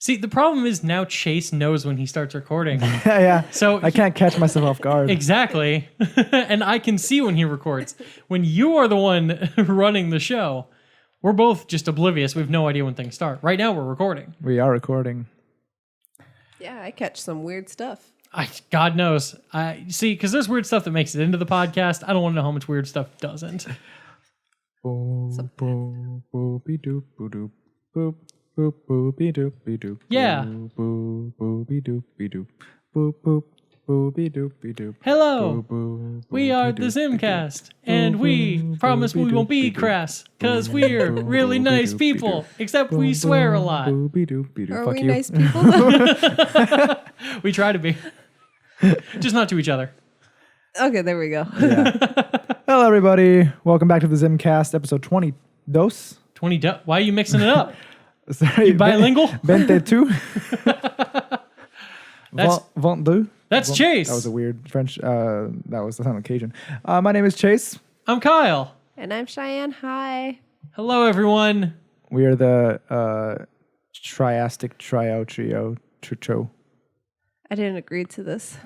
See, the problem is now Chase knows when he starts recording. Yeah. So I can't catch myself off guard. Exactly. And I can see when he records. When you are the one running the show, we're both just oblivious. We have no idea when things start. Right now, we're recording. We are recording. Yeah, I catch some weird stuff. God knows. See, because there's weird stuff that makes it into the podcast. I don't want to know how much weird stuff doesn't. Boop, boop, boopy doop, boop, boop, boop, boopy doop, doop. Yeah. Boop, boop, boopy doop, doop. Boop, boop, boopy doop, doop. Hello. Boop, boop, We are the ZymCast, and we promise we won't be crass, because we're really nice people, except we swear a lot. Are Fuck we you. nice people? We try to be. Just not to each other. Okay, there we go. Yeah. Hello, everybody. Welcome back to the ZymCast, episode 20. 20. Why are you mixing it up? Sorry, You bilingual? 22. That's- 22. That's Chase. That was a weird French. That was the sound Cajun. My name is Chase. I'm Kyle. And I'm Cheyenne. Hi. Hello, everyone. We are the Triastic Trio Trio. I didn't agree to this.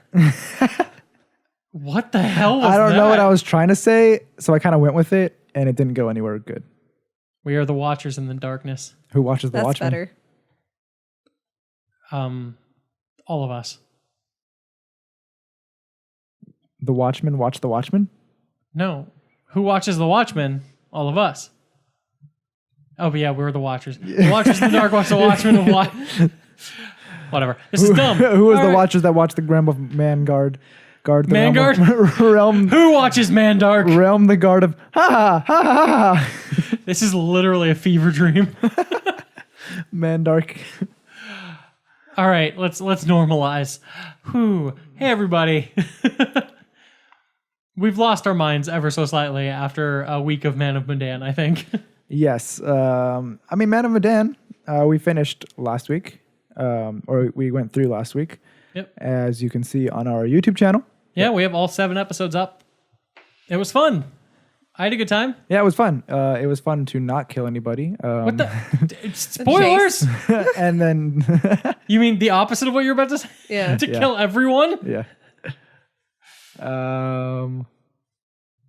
What the hell was I don't know that? what I was trying to say, so I kind of went with it, and it didn't go anywhere good. We are the Watchers in the darkness. Who watches The That's Watchmen? better. All of us. The Watchmen watch The Watchmen? No. Who watches the Watchmen? All of us. Oh, but yeah, we're the Watchers. The Watchers in the dark watch the Watchmen of what? Whatever. This is dumb. Who is All the right. Watchers that watch the realm of Manguard? Guard the Manguard? realm. Who watches Mandark? Realm the guard of ha ha ha ha ha. This is literally a fever dream. Mandark. All right, let's normalize. Whew. Hey, everybody. We've lost our minds ever so slightly after a week of Man of Medan, I think. Yes. I mean, Man of Medan, we finished last week, or we went through last week. Yep. As you can see on our YouTube channel. Yeah, we have all 7 episodes up. It was fun. I had a good time. Yeah, it was fun. It was fun to not kill anybody. What the? Spoilers? And then, You mean the opposite of what you're about to say? Yeah. To kill everyone? yeah.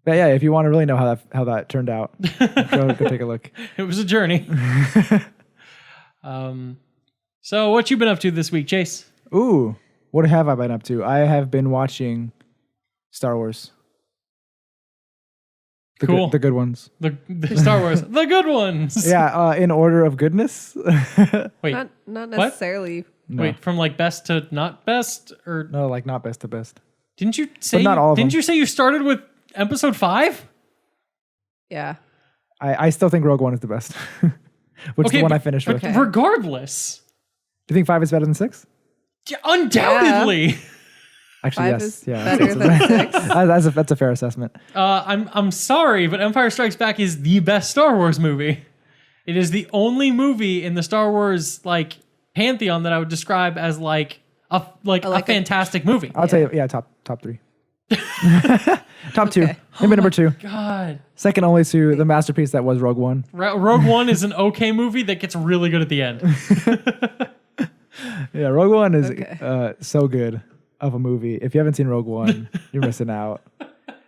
But yeah, if you want to really know how that turned out, go take a look. It was a journey. So what you been up to this week, Chase? Ooh, what have I been up to? I have been watching Star Wars. Cool. The good ones. The Star Wars, the good ones. Yeah, in order of goodness. Wait, Not necessarily. No. wait, from like best to not best, or No, like not best to best. didn't you say? not all of didn't them. you say you started with episode 5? Yeah. I still think Rogue One is the best. Which is the one I finished with. okay. Regardless, Do you think 5 is better than 6? yeah, undoubtedly. Actually, 5 yes. is Yeah, better than 6. that's a fair assessment. I'm sorry, but Empire Strikes Back is the best Star Wars movie. It is the only movie in the Star Wars like pantheon that I would describe as like a fantastic movie. I'll tell you, yeah, top 3. Top 2. Okay. Maybe number 2. God, Second only to the masterpiece that was Rogue One. Rogue One is an okay movie that gets really good at the end. Yeah, Rogue One is Okay. so good of a movie. If you haven't seen Rogue One, you're missing out.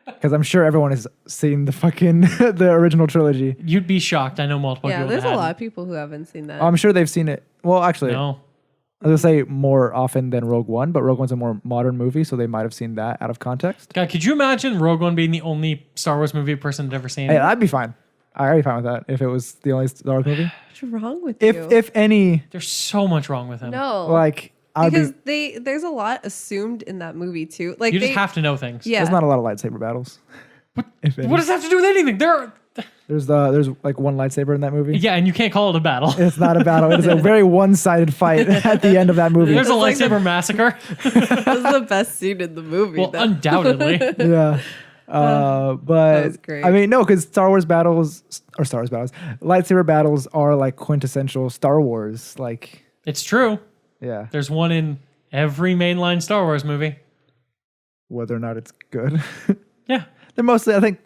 Because I'm sure everyone has seen the original trilogy. You'd be shocked. I know multiple Yeah, people. there's that a lot hadn't. of people who haven't seen that. I'm sure they've seen it. Well, actually, No. I was going to say more often than Rogue One, but Rogue One's a more modern movie, so they might have seen that out of context. God, could you imagine Rogue One being the only Star Wars movie a person had ever seen? Hey, I'd be fine. I'd be fine with that if it was the only Star Wars movie. What's wrong with you? If any, There's so much wrong with him. No. like, I'd because be, there's a lot assumed in that movie too. Like You they, just have to know things. Yeah. there's not a lot of lightsaber battles. If any. What does that have to do with anything? There's like one lightsaber in that movie. Yeah, and you can't call it a battle. It's not a battle. It is a very one-sided fight at the end of that movie. There's a like lightsaber massacre. That's the best scene in the movie. Well, though. undoubtedly. Yeah. But was great. I mean, no, because lightsaber battles are like quintessential Star Wars. Like, It's true. yeah, There's one in every mainline Star Wars movie. whether or not it's good. Yeah. They're mostly, I think,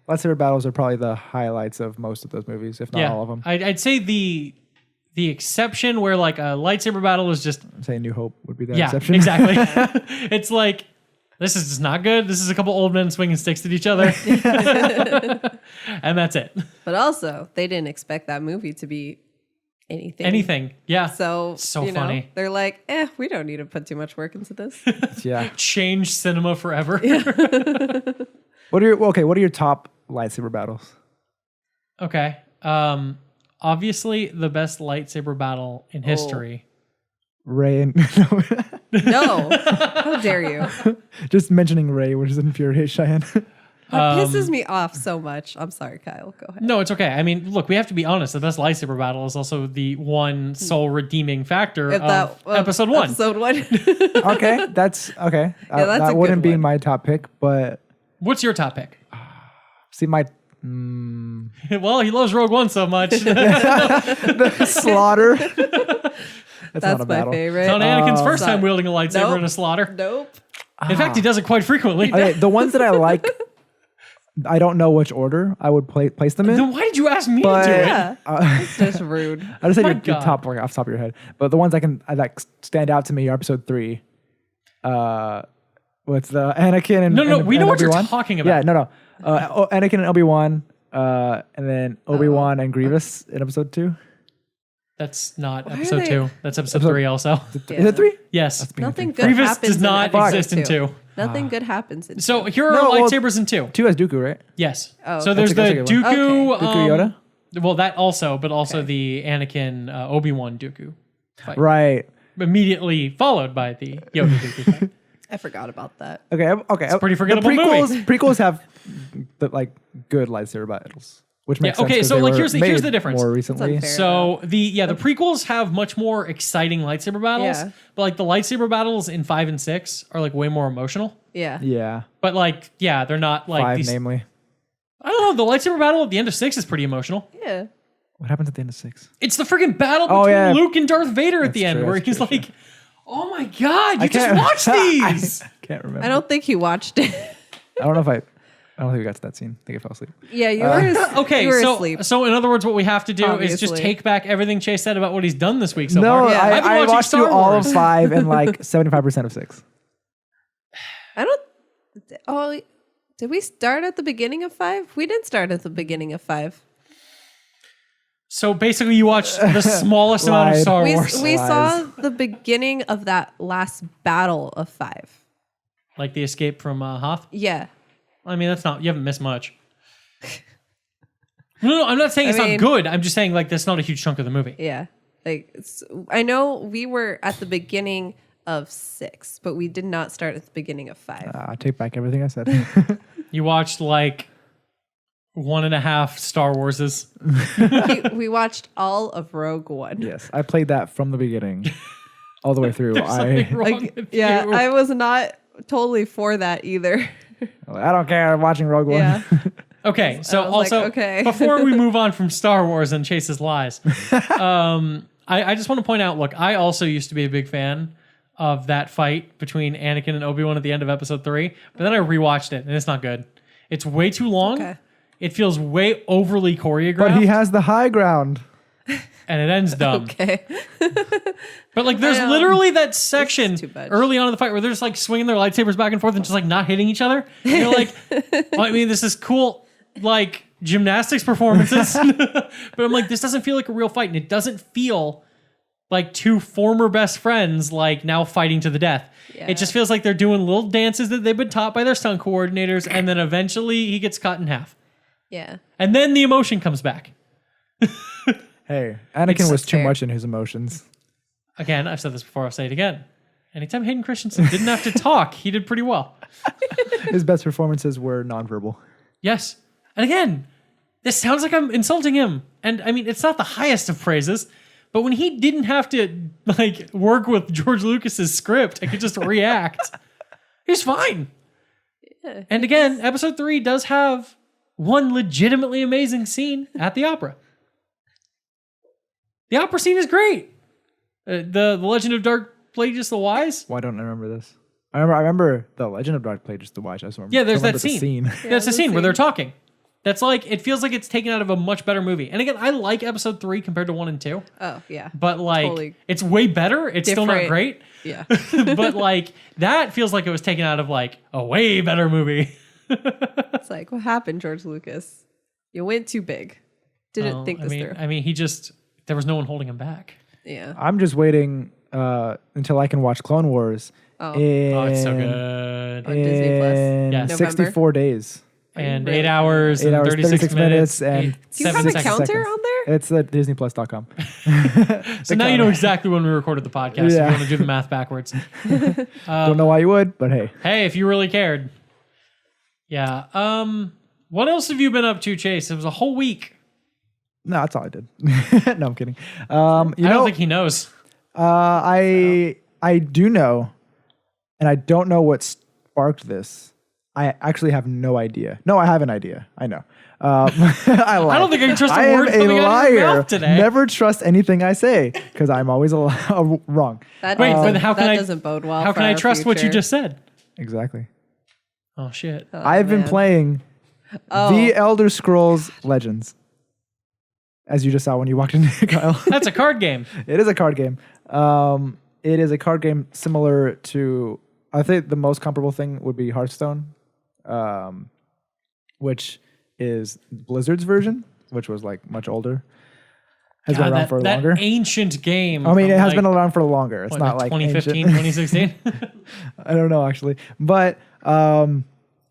lightsaber battles are probably the highlights of most of those movies, if not Yeah. all of them. I'd say the the exception where like a lightsaber battle is just I'm saying New Hope would be that yeah, exception. exactly. It's like this is just not good. This is a couple old men swinging sticks at each other, and that's it. But also, they didn't expect that movie to be anything. Yeah. So funny. They're like, we don't need to put too much work into this. Yeah. Change cinema forever. What are your top lightsaber battles? Okay. Obviously, the best lightsaber battle in history. Ray and No, how dare you? just mentioning Ray, which is infuriating Cheyenne. That pisses me off so much. I'm sorry, Kyle. Go ahead. No, it's okay. I mean, look, we have to be honest. The best lightsaber battle is also the one sole redeeming factor of episode 1. Episode 1. Okay, that's okay. that's a that good wouldn't be one. my top pick, but What's your top pick? see my Well, he loves Rogue One so much. the slaughter. That's not a my battle. favorite. It's on Anakin's first time sorry. wielding a lightsaber Nope. in a slaughter. Nope. In fact, he does it quite frequently. Okay, the ones that I like, I don't know which order I would place them in. Then why did you ask me But- to do it? Yeah. It's just rude. I just said My your God. top off the top of your head, but the ones that stand out to me are episode 3, with Anakin and No, we know what you're Obi-Wan. talking about. Yeah, no. Anakin and Obi-Wan, and then Obi-Wan and Grievous in episode 2. That's not Why are episode they- 2. That's episode 3 also. Is it 3? Yes. Nothing good Grievous happens does not in episode exist in 2. Nothing good happens in So 2. here are No, well, lightsabers in 2. 2 has Dooku, right? Yes. Oh, So okay. there's That's the a good one. Dooku. Okay. Dooku Yoda? Well, that also, but also the Anakin Obi-Wan Dooku fight. Right. Immediately followed by the Yoda Dooku fight. I forgot about that. Okay. It's a pretty forgettable Prequels have good lightsaber battles, which makes sense. okay, 'cause so, they like, were here's the made difference. More recently. unfair. So the prequels have much more exciting lightsaber battles, Yeah. but like the lightsaber battles in 5 and 6 are like way more emotional. Yeah. Yeah. But like, yeah, they're not like 5, these. namely. I don't know. The lightsaber battle at the end of 6 is pretty emotional. Yeah. What happens at the end of 6? It's the freaking battle Oh, between yeah. Luke and Darth Vader at That's the end, true, where that's he's true, like, "Oh my god, you just can't- watched these!" I can't remember. I don't think he watched it. I don't think we got to that scene. I think I fell asleep. Yeah, you were Okay, you were so asleep. so in other words, what we have to do is just Obviously. take back everything Chase said about what he's done this week so No, far. Yeah. I've been I watching watched Star through all of Wars. 5 and like 75% of 6. I don't. Oh, did we start at the beginning of 5? We didn't start at the beginning of 5. So basically, you watched the smallest amount of Lied. Star We Wars, we saw Lies. the beginning of that last battle of 5. like the escape from Hoth. Yeah. I mean, that's not, you haven't missed much. No, I'm not saying it's I mean- not good. I'm just saying like that's not a huge chunk of the movie. Yeah. Like I know we were at the beginning of 6, but we did not start at the beginning of 5. I take back everything I said. You watched like 1.5 Star Warses. we watched all of Rogue One. Yes, I played that from the beginning, all the way through. Something wrong with Yeah, you. I was not totally for that either. I don't care. I'm watching Rogue One. Yeah. Okay, so I was like, also okay. before we move on from Star Wars and Chase's lies, I just want to point out. Look, I also used to be a big fan of that fight between Anakin and Obi-Wan at the end of Episode 3, but then I rewatched it and it's not good. It's way too long. Okay. It feels way overly choreographed, But he has the high ground. and it ends dumb. Okay. But like, there's I know. literally that section too much. early on in the fight where they're just like swinging their lightsabers back and forth and just like not hitting each other. And you're like, well, I mean, this is cool, like gymnastics performances, but I'm like, this doesn't feel like a real fight, and it doesn't feel like two former best friends like now fighting to the death. Yeah. It just feels like they're doing little dances that they've been taught by their stunt coordinators, and then eventually he gets cut in half, Yeah. and then the emotion comes back. Hey, Anakin was too fair. much in his emotions. Again, I've said this before, I'll say it again. Anytime Hayden Christensen didn't have to talk, he did pretty well. His best performances were nonverbal. Yes. And again, this sounds like I'm insulting him. And I mean, it's not the highest of praises, but when he didn't have to like work with George Lucas's script and could just react, he's fine. Yeah. And again, episode 3 does have one legitimately amazing scene at the opera. The opera scene is great. The Legend of Dark Plagueis the Wise. Why don't I remember this? I remember the Legend of Dark Plagueis the Wise. I just remember. Yeah, there's don't that remember the scene. scene. That's the scene where they're talking. That's like, it feels like it's taken out of a much better movie. And again, I like episode 3 compared to 1 and 2. Oh, yeah. But like, Totally it's way better. It's still not different. great. Yeah. But like, that feels like it was taken out of like a way better movie. It's like, what happened, George Lucas? You went too big. Didn't think this through. I mean, there was no one holding him back. Yeah. I'm just waiting until I can watch Clone Wars. Oh. It's so good. On Disney Plus. In Yes. 64 days. And really 8 hours, 8 and hours, 36 minutes, and Do you have a 7 counter seconds. on there? It's at DisneyPlus.com. So now you know exactly when we recorded the podcast. Yeah. If you want to do the math backwards. Don't know why you would, but hey. Hey, if you really cared. Yeah. What else have you been up to, Chase? It was a whole week. No, that's all I did. No, I'm kidding. I don't think he knows. I do know, and I don't know what sparked this. I actually have no idea. No, I have an idea. I know. I lied. I don't think I can trust a I word am coming a out of your liar. mouth today. Never trust anything I say because I'm always wrong. That, Wait, but how can that I- doesn't bode well. How for can I our trust what you future. just said? Exactly. Oh, shit. Oh, I've been man. playing Oh. The Elder Scrolls Legends. As you just saw when you walked in, Kyle. That's a card game. It is a card game. It is a card game similar to, I think the most comparable thing would be Hearthstone, which is Blizzard's version, which was like much older. Has been around for that longer. ancient game. I mean, from, it has like, been around for longer. It's what, not like like 2015, ancient. 2016. I don't know actually, but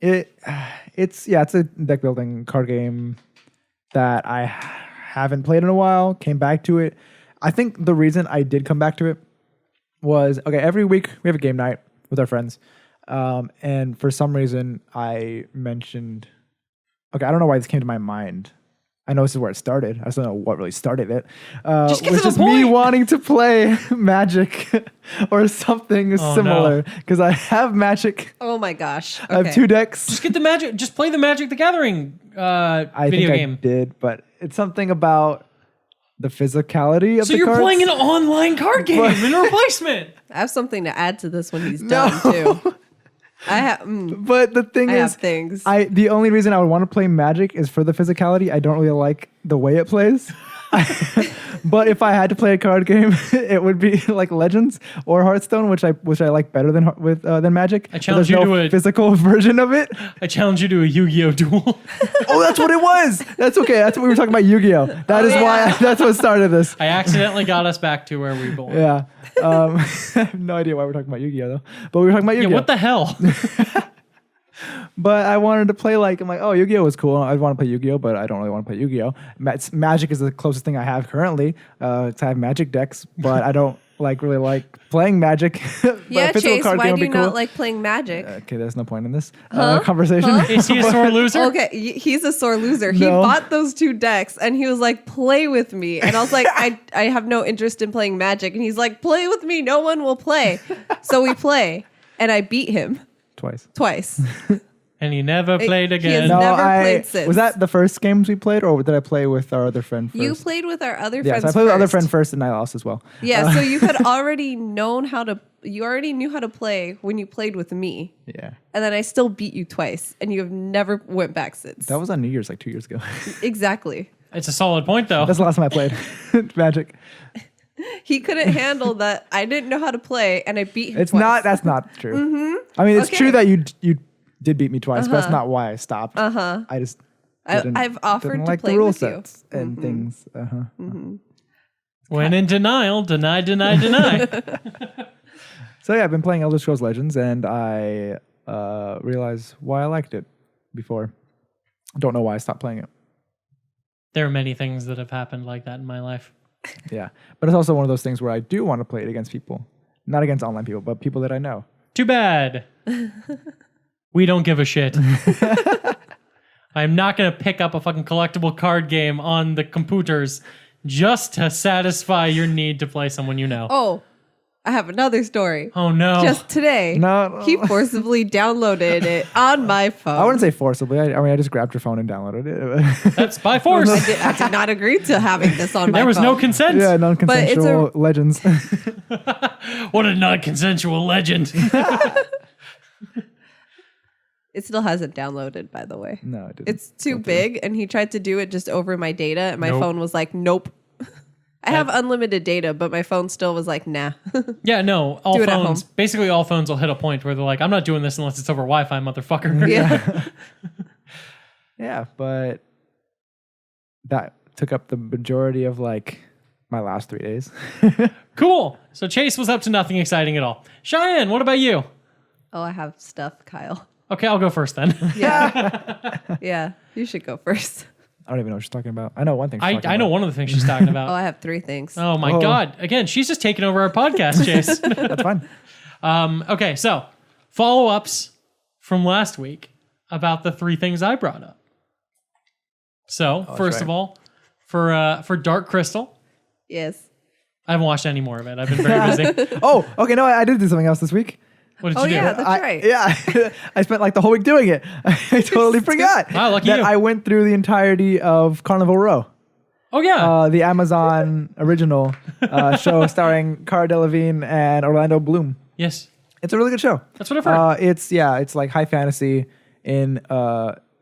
it's a deck building card game that I haven't played in a while. Came back to it. I think the reason I did come back to it was okay. Every week we have a game night with our friends, and for some reason I mentioned. Okay, I don't know why this came to my mind. I know this is where it started. I just don't know what really started it. Just get was to the just me point. wanting to play Magic or something similar because I have Magic. Oh my gosh. I have Okay. 2 decks. Just get the Magic. Just play the Magic the Gathering I video think game. I did, but it's something about the physicality of So the you're cards. playing an online card game in a replacement. I have something to add to this when he's done too. I have. But the thing I is, have things. the only reason I would want to play Magic is for the physicality. I don't really like the way it plays. But if I had to play a card game, it would be like Legends or Hearthstone, which I like better than Magic. I challenge But there's you no to a- physical version of it. I challenge you to a Yu-Gi-Oh duel. Oh, that's what it was. That's okay. That's what we were talking about Yu-Gi-Oh. That is why. That's what started this. I accidentally got us back to where we belong. Yeah. I have no idea why we're talking about Yu-Gi-Oh though. But we were talking about Yeah, Yu-Gi-Oh. what the hell? But I wanted to play I'm like, oh, Yu-Gi-Oh was cool. I want to play Yu-Gi-Oh, but I don't really want to play Yu-Gi-Oh. Magic is the closest thing I have currently. To have Magic decks, but I don't really like playing Magic. But Yeah, a physical Chase, card why game do would you be not cool. like playing Magic? Okay, there's no point in this conversation. Is he a sore loser? Okay, he's a sore loser. He No. bought those 2 decks and he was like, play with me. And I was like, I have no interest in playing Magic. And he's like, play with me. No one will play. So we play. And I beat him twice. And he never played he has again. no- Never played since. Was that the first games we played, or did I play with our other friend first? You played with our other Yeah, friends so I played with our other first. friend first, and I lost as well. Yeah, so you had already known how to, you already knew how to play when you played with me. Yeah, And then I still beat you twice. And you have never went back since. that was on New Year's like 2 years ago. Exactly. It's a solid point, though. That's the last time I played Magic. He couldn't handle that I didn't know how to play and I beat him It's twice. not. That's not true. I mean, it's Okay. true that you did beat me twice, but that's not why I stopped. I just I've offered didn't to like play the rule with you. sets and things. When in denial, deny. So yeah, I've been playing Elder Scrolls Legends, and I realized why I liked it before. Don't know why I stopped playing it. There are many things that have happened like that in my life. Yeah, but it's also one of those things where I do want to play it against people, not against online people, but people that I know. Too bad. We don't give a shit. I'm not going to pick up a fucking collectible card game on the computers just to satisfy your need to play someone you know. Oh, I have another story. Oh, no. Just today, No. he forcibly downloaded it on my phone. I wouldn't say forcibly. I just grabbed your phone and downloaded it. That's by force. I did not agree to having this on my phone. There was no consent. Yeah, non-consensual Legends. What a non-consensual legend. It still hasn't downloaded, by the way. No, it didn't. It's too big, and he tried to do it just over my data, and my Nope. phone was like, nope. I have unlimited data, but my phone still was like, nah. Yeah, no. All Do it at phones, home. basically all phones will hit a point where they're like, I'm not doing this unless it's over Wi-Fi, motherfucker. Yeah. Yeah, but that took up the majority of like my last 3 days. Cool. So Chase was up to nothing exciting at all. Cheyenne, what about you? Oh, I have stuff, Kyle. Okay, I'll go first then. Yeah. Yeah. You should go first. I don't even know what she's talking about. I know one thing. She's talking I know about. one of the things she's talking Oh, about. I have 3 things. Oh my Oh. God. Again, she's just taking over our podcast, Chase. That's fine. Okay, so follow-ups from last week about the 3 things I brought up. So, first right. of all, for Dark Crystal, Yes. I haven't watched any more of it. I've been very busy. Oh, okay. No, I did do something else this week. What did Oh, you do? yeah. That's right. Yeah, I spent like the whole week doing it. I totally forgot. Wow, lucky that you. I went through the entirety of Carnival Row, Oh yeah. the Amazon original show starring Cara Delevingne and Orlando Bloom. Yes. It's a really good show. That's what I've heard. It's like high fantasy in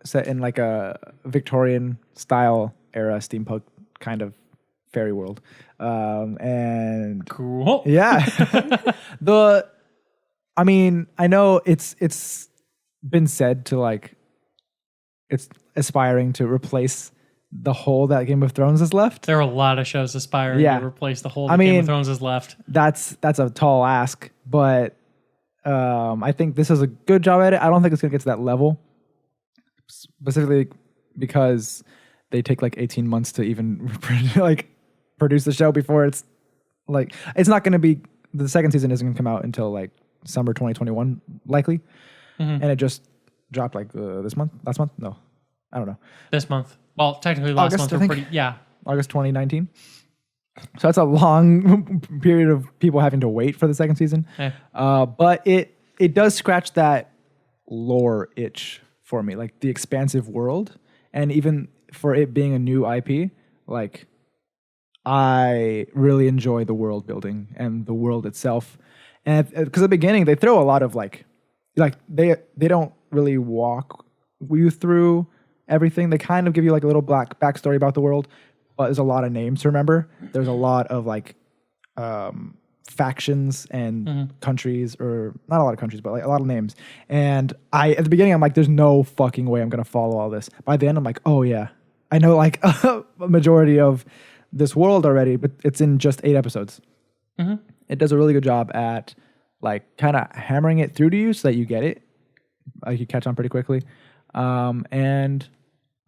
set in like a Victorian style era steampunk kind of fairy world. And Cool. yeah, I know it's been said to like it's aspiring to replace the hole that Game of Thrones has left. There are a lot of shows aspiring Yeah. to replace the whole I that Game mean- of Thrones has left. That's a tall ask, but I think this is a good job at it. I don't think it's gonna get to that level, specifically because they take like 18 months to even like produce the show before it's like it's not gonna be the second season isn't gonna come out until like summer 2021 likely, and it just dropped like last month. No, I don't know. This month. Well, technically last August, month. I We're think. pretty, yeah. August 2019. So that's a long period of people having to wait for the second season. Yeah. But it does scratch that lore itch for me, like the expansive world, and even for it being a new IP, like I really enjoy the world building and the world itself. And because at the beginning they throw a lot of like they don't really walk you through everything. They kind of give you like a little backstory about the world, but there's a lot of names to remember. There's a lot of like factions and countries, or not a lot of countries, but like a lot of names. And at the beginning I'm like, there's no fucking way I'm gonna follow all this. By the end I'm like, oh yeah, I know like a majority of this world already, but it's in just 8 episodes. It does a really good job at like kind of hammering it through to you so that you get it. Like you catch on pretty quickly. And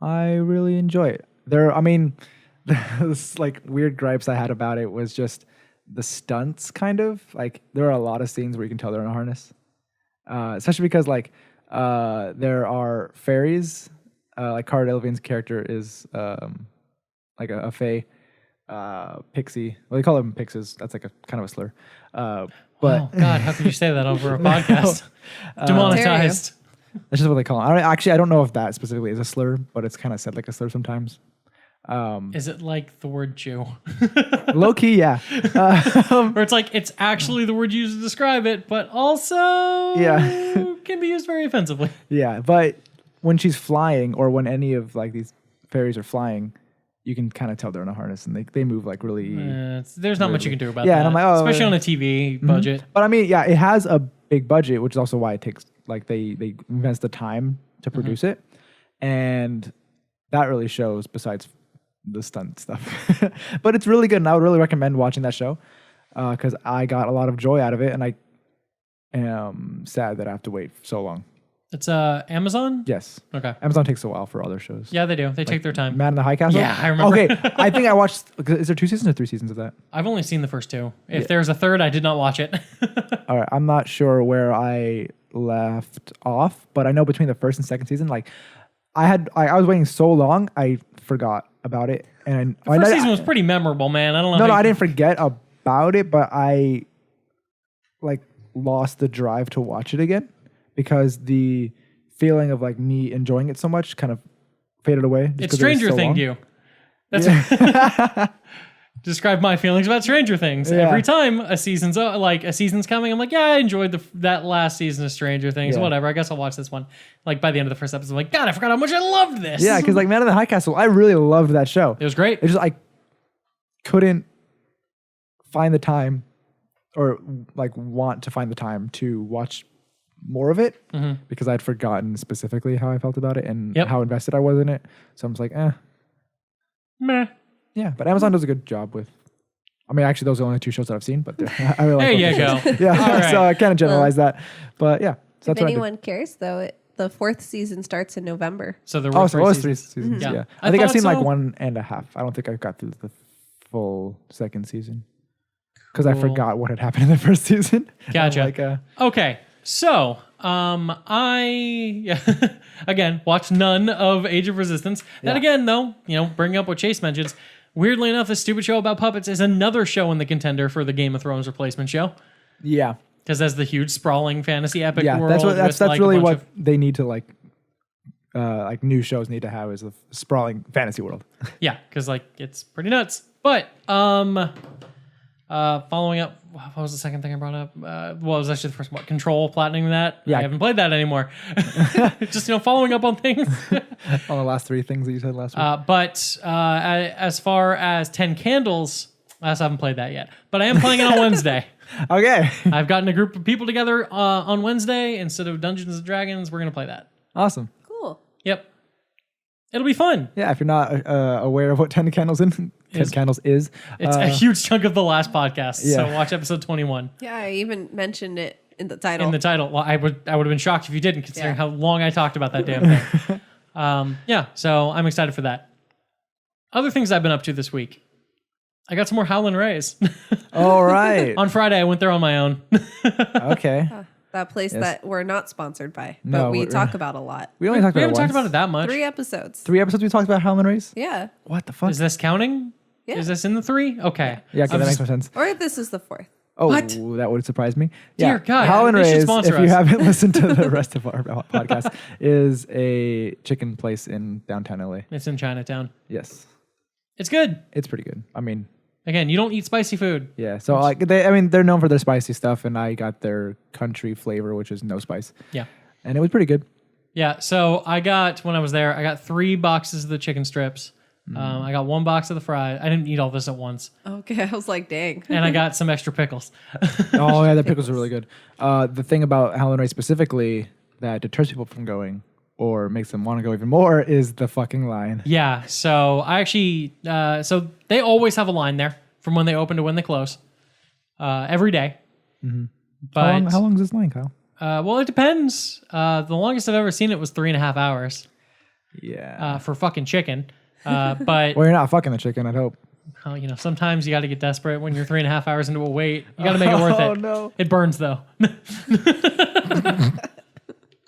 I really enjoy it. This like weird gripes I had about it was just the stunts kind of. Like there are a lot of scenes where you can tell they're in a harness. Especially because like there are fairies. Like Cara Delevingne's character is like a fae. Pixie. Well, they call them pixies. That's like a kind of a slur. But Oh God, how can you say that over a podcast? Demonetized. that's just what they call them. I don't know if that specifically is a slur, but it's kind of said like a slur sometimes. Is it like the word Jew? Low key, yeah. Or it's like it's actually the word used to describe it, but also Yeah. can be used very offensively. Yeah, but when she's flying, or when any of like these fairies are flying, you can kind of tell they're in a harness, and they move like really. There's not much you can do about Yeah, that. and I'm like, oh, especially on a TV budget. But I mean, yeah, it has a big budget, which is also why it takes like they invest the time to produce it, and that really shows. Besides the stunt stuff, but it's really good, and I would really recommend watching that show because I got a lot of joy out of it, and I am sad that I have to wait so long. It's Amazon. Yes, Okay. Amazon takes a while for other shows. Yeah, they do. They take their time. Man in the High Castle. Yeah, I remember. Okay, I think I watched. Is there 2 seasons or 3 seasons of that? I've only seen the first 2. If there's a third, I did not watch it. All right, I'm not sure where I left off, but I know between the first and second season, like I was waiting so long, I forgot about it. And The first season was pretty memorable, man. I don't know. no, how I you- didn't forget about it, but I like lost the drive to watch it again because the feeling of like me enjoying it so much kind of faded away. just It's 'cause it was Stranger so Thing long. to you. That's describe my feelings about Stranger Things. Yeah. Every time a season's coming, I'm like, yeah, I enjoyed that last season of Stranger Things. Yeah. Whatever. I guess I'll watch this one. Like by the end of the first episode, I'm like, God, I forgot how much I loved this. Yeah, because like Man in the High Castle, I really loved that show. It was great. It's just I couldn't find the time or like want to find the time to watch more of it because I'd forgotten specifically how I felt about it and how invested I was in it. So I'm just like, Meh. yeah. But Amazon does a good job with. I mean, actually, those are the only 2 shows that I've seen. But I really There like you go. Yeah, All right. so I kind of generalize that. But yeah, so If that's what anyone cares, though, the 4th season starts in November. So there I were did. Oh, so it was 3 seasons. Yeah. Yeah, I I think I've thought seen like so. 1.5. I don't think I got through the full 2nd season because I Cool. forgot what had happened in the 1st season. Gotcha. Like, Okay, so I again watched none of Age of Resistance. Then Yeah. again, though, bringing up what Chase mentions, weirdly enough, this stupid show about puppets is another show in the contender for the Game of Thrones replacement show yeah, because that's the huge sprawling fantasy epic yeah. world. That's with, like, really a bunch what of- they need to like new shows need to have is a sprawling fantasy world. yeah, because like it's pretty nuts. But following up, what was the second thing I brought up? Well, it was actually the first one. Control, platinum that. Yeah. I haven't played that anymore. Just following up on things. All the last 3 things that you said last week. But as far as 10 Candles, I also haven't played that yet. But I am playing it on Wednesday. Okay, I've gotten a group of people together on Wednesday. Instead of Dungeons and Dragons, we're going to play that. awesome. Cool. Yep. It'll be fun. Yeah, if you're not aware of what 10 Candles is, It's a huge chunk of the last podcast. So Yeah. watch episode 21 Yeah, I even mentioned it in the title. in the title. Well, I would have been shocked if you didn't, considering Yeah. how long I talked about that damn thing. Yeah, so I'm excited for that. Other things I've been up to this week. I got some more Howlin' Rays. all right. On Friday, I went there on my own. Okay, that place Yes. that we're not sponsored by, No, but we we're- talk about a lot. we only talked We about haven't it talked about once. it that much. 3 episodes. 3 episodes we talked about Howlin' Rays. Yeah. What the fuck? Is this counting? Yeah. Is this in the 3? Okay. Yeah, okay, I'm that makes just- more sense. Or this is the 4th. Oh, What? that would surprise me. Dear God, Howlin' they should Rays, sponsor if you us. haven't listened to the rest of our podcast, is a chicken place in downtown LA. It's in Chinatown. Yes, It's good. it's pretty good. I mean, Again, you don't eat spicy food. yeah. So like they're known for their spicy stuff, and I got their country flavor, which is no spice, Yeah. and it was pretty good. Yeah. So when I was there, I got 3 boxes of the chicken strips. I got 1 box of the fries. I didn't eat all this at once. Okay, I was like, dang. And I got some extra pickles. Oh yeah, the pickles are really good. The thing about Howlin' Rays specifically that deters people from going or makes them want to go even more is the fucking line. Yeah. So I actually, so they always have a line there from when they open to when they close, every day. But How long is this line, Kyle? well, it depends. The longest I've ever seen it was 3.5 hours Yeah. for fucking chicken. But Well, you're not fucking the chicken, I'd hope. sometimes you got to get desperate when you're 3.5 hours into a wait. You got to make it worth it. Oh no! It burns though.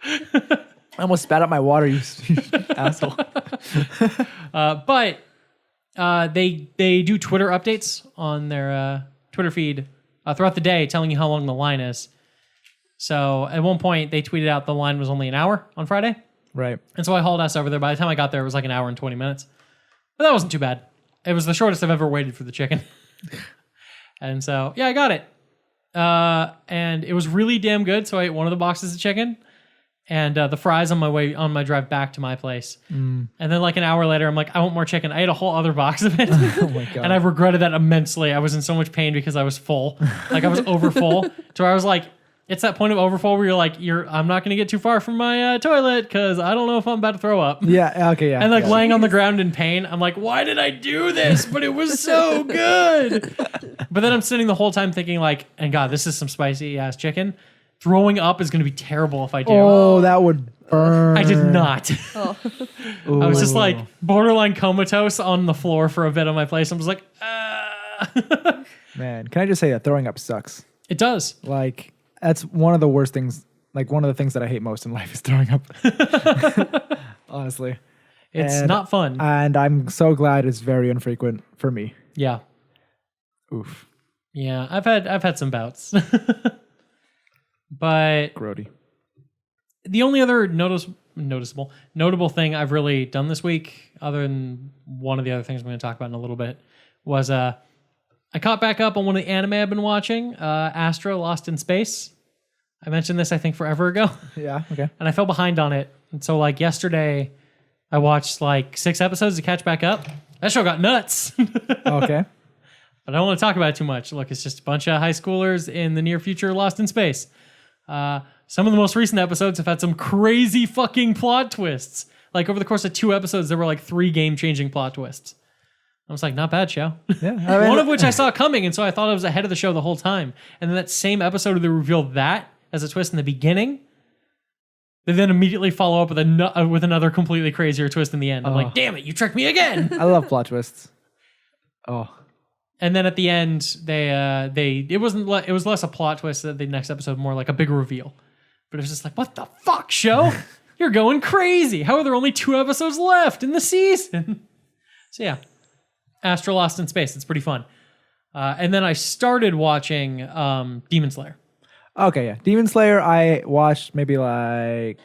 I almost spat out my water, you asshole. But they do Twitter updates on their Twitter feed throughout the day, telling you how long the line is. So at one point, they tweeted out the line was only an hour on Friday, Right. and so I hauled ass over there. By the time I got there, it was like an hour and 20 minutes, but that wasn't too bad. It was the shortest I've ever waited for the chicken, and so yeah, I got it, and it was really damn good. So I ate one of the boxes of chicken. And the fries on my drive back to my place. And then like an hour later, I'm like, I want more chicken. I ate a whole other box of it. Oh my god. And I regretted that immensely. I was in so much pain because I was full. Like I was over full. To where I was like, it's that point of overfull where you're like, I'm not going to get too far from my toilet because I don't know if I'm about to throw up. Yeah. Okay. Yeah. And like yeah. laying on the ground in pain, I'm like, why did I do this? But it was so good. But then I'm sitting the whole time thinking like, and God, this is some spicy ass chicken. Throwing up is going to be terrible if I do. Oh, that would burn. I did not. Oh. I was just Ooh. like borderline comatose on the floor for a bit on my place. I was like, Man, can I just say that throwing up sucks? It does. Like, that's one of the worst things. Like, one of the things that I hate most in life is throwing up. Honestly. It's And- not fun. And I'm so glad it's very infrequent for me. Yeah. Oof. Yeah. I've had some bouts. But Grody. the only other notable thing I've really done this week, other than one of the other things I'm going to talk about in a little bit, was I caught back up on one of the anime I've been watching, Astra Lost in Space. I mentioned this, I think, forever ago. Yeah, okay. And I fell behind on it. And so, like, yesterday, I watched, like, 6 episodes to catch back up. That show got nuts. Okay. But I don't want to talk about it too much. Look, it's just a bunch of high schoolers in the near future lost in space. Some of the most recent episodes have had some crazy fucking plot twists. Like, over the course of 2 episodes, there were, like, 3 game-changing plot twists. I was like, not bad show. Yeah. I mean, One of which I saw coming, and so I thought I was ahead of the show the whole time. And then that same episode, they revealed that as a twist in the beginning. They then immediately follow up with another completely crazier twist in the end. I'm like, damn it, you tricked me again. I love plot twists. Oh. And then at the end, it was less a plot twist. The next episode more like a big reveal. But it was just like, what the fuck, show? You're going crazy. How are there only 2 episodes left in the season? So yeah, Astra Lost in Space. It's pretty fun. And then I started watching Demon Slayer. Okay, yeah. Demon Slayer, I watched maybe like...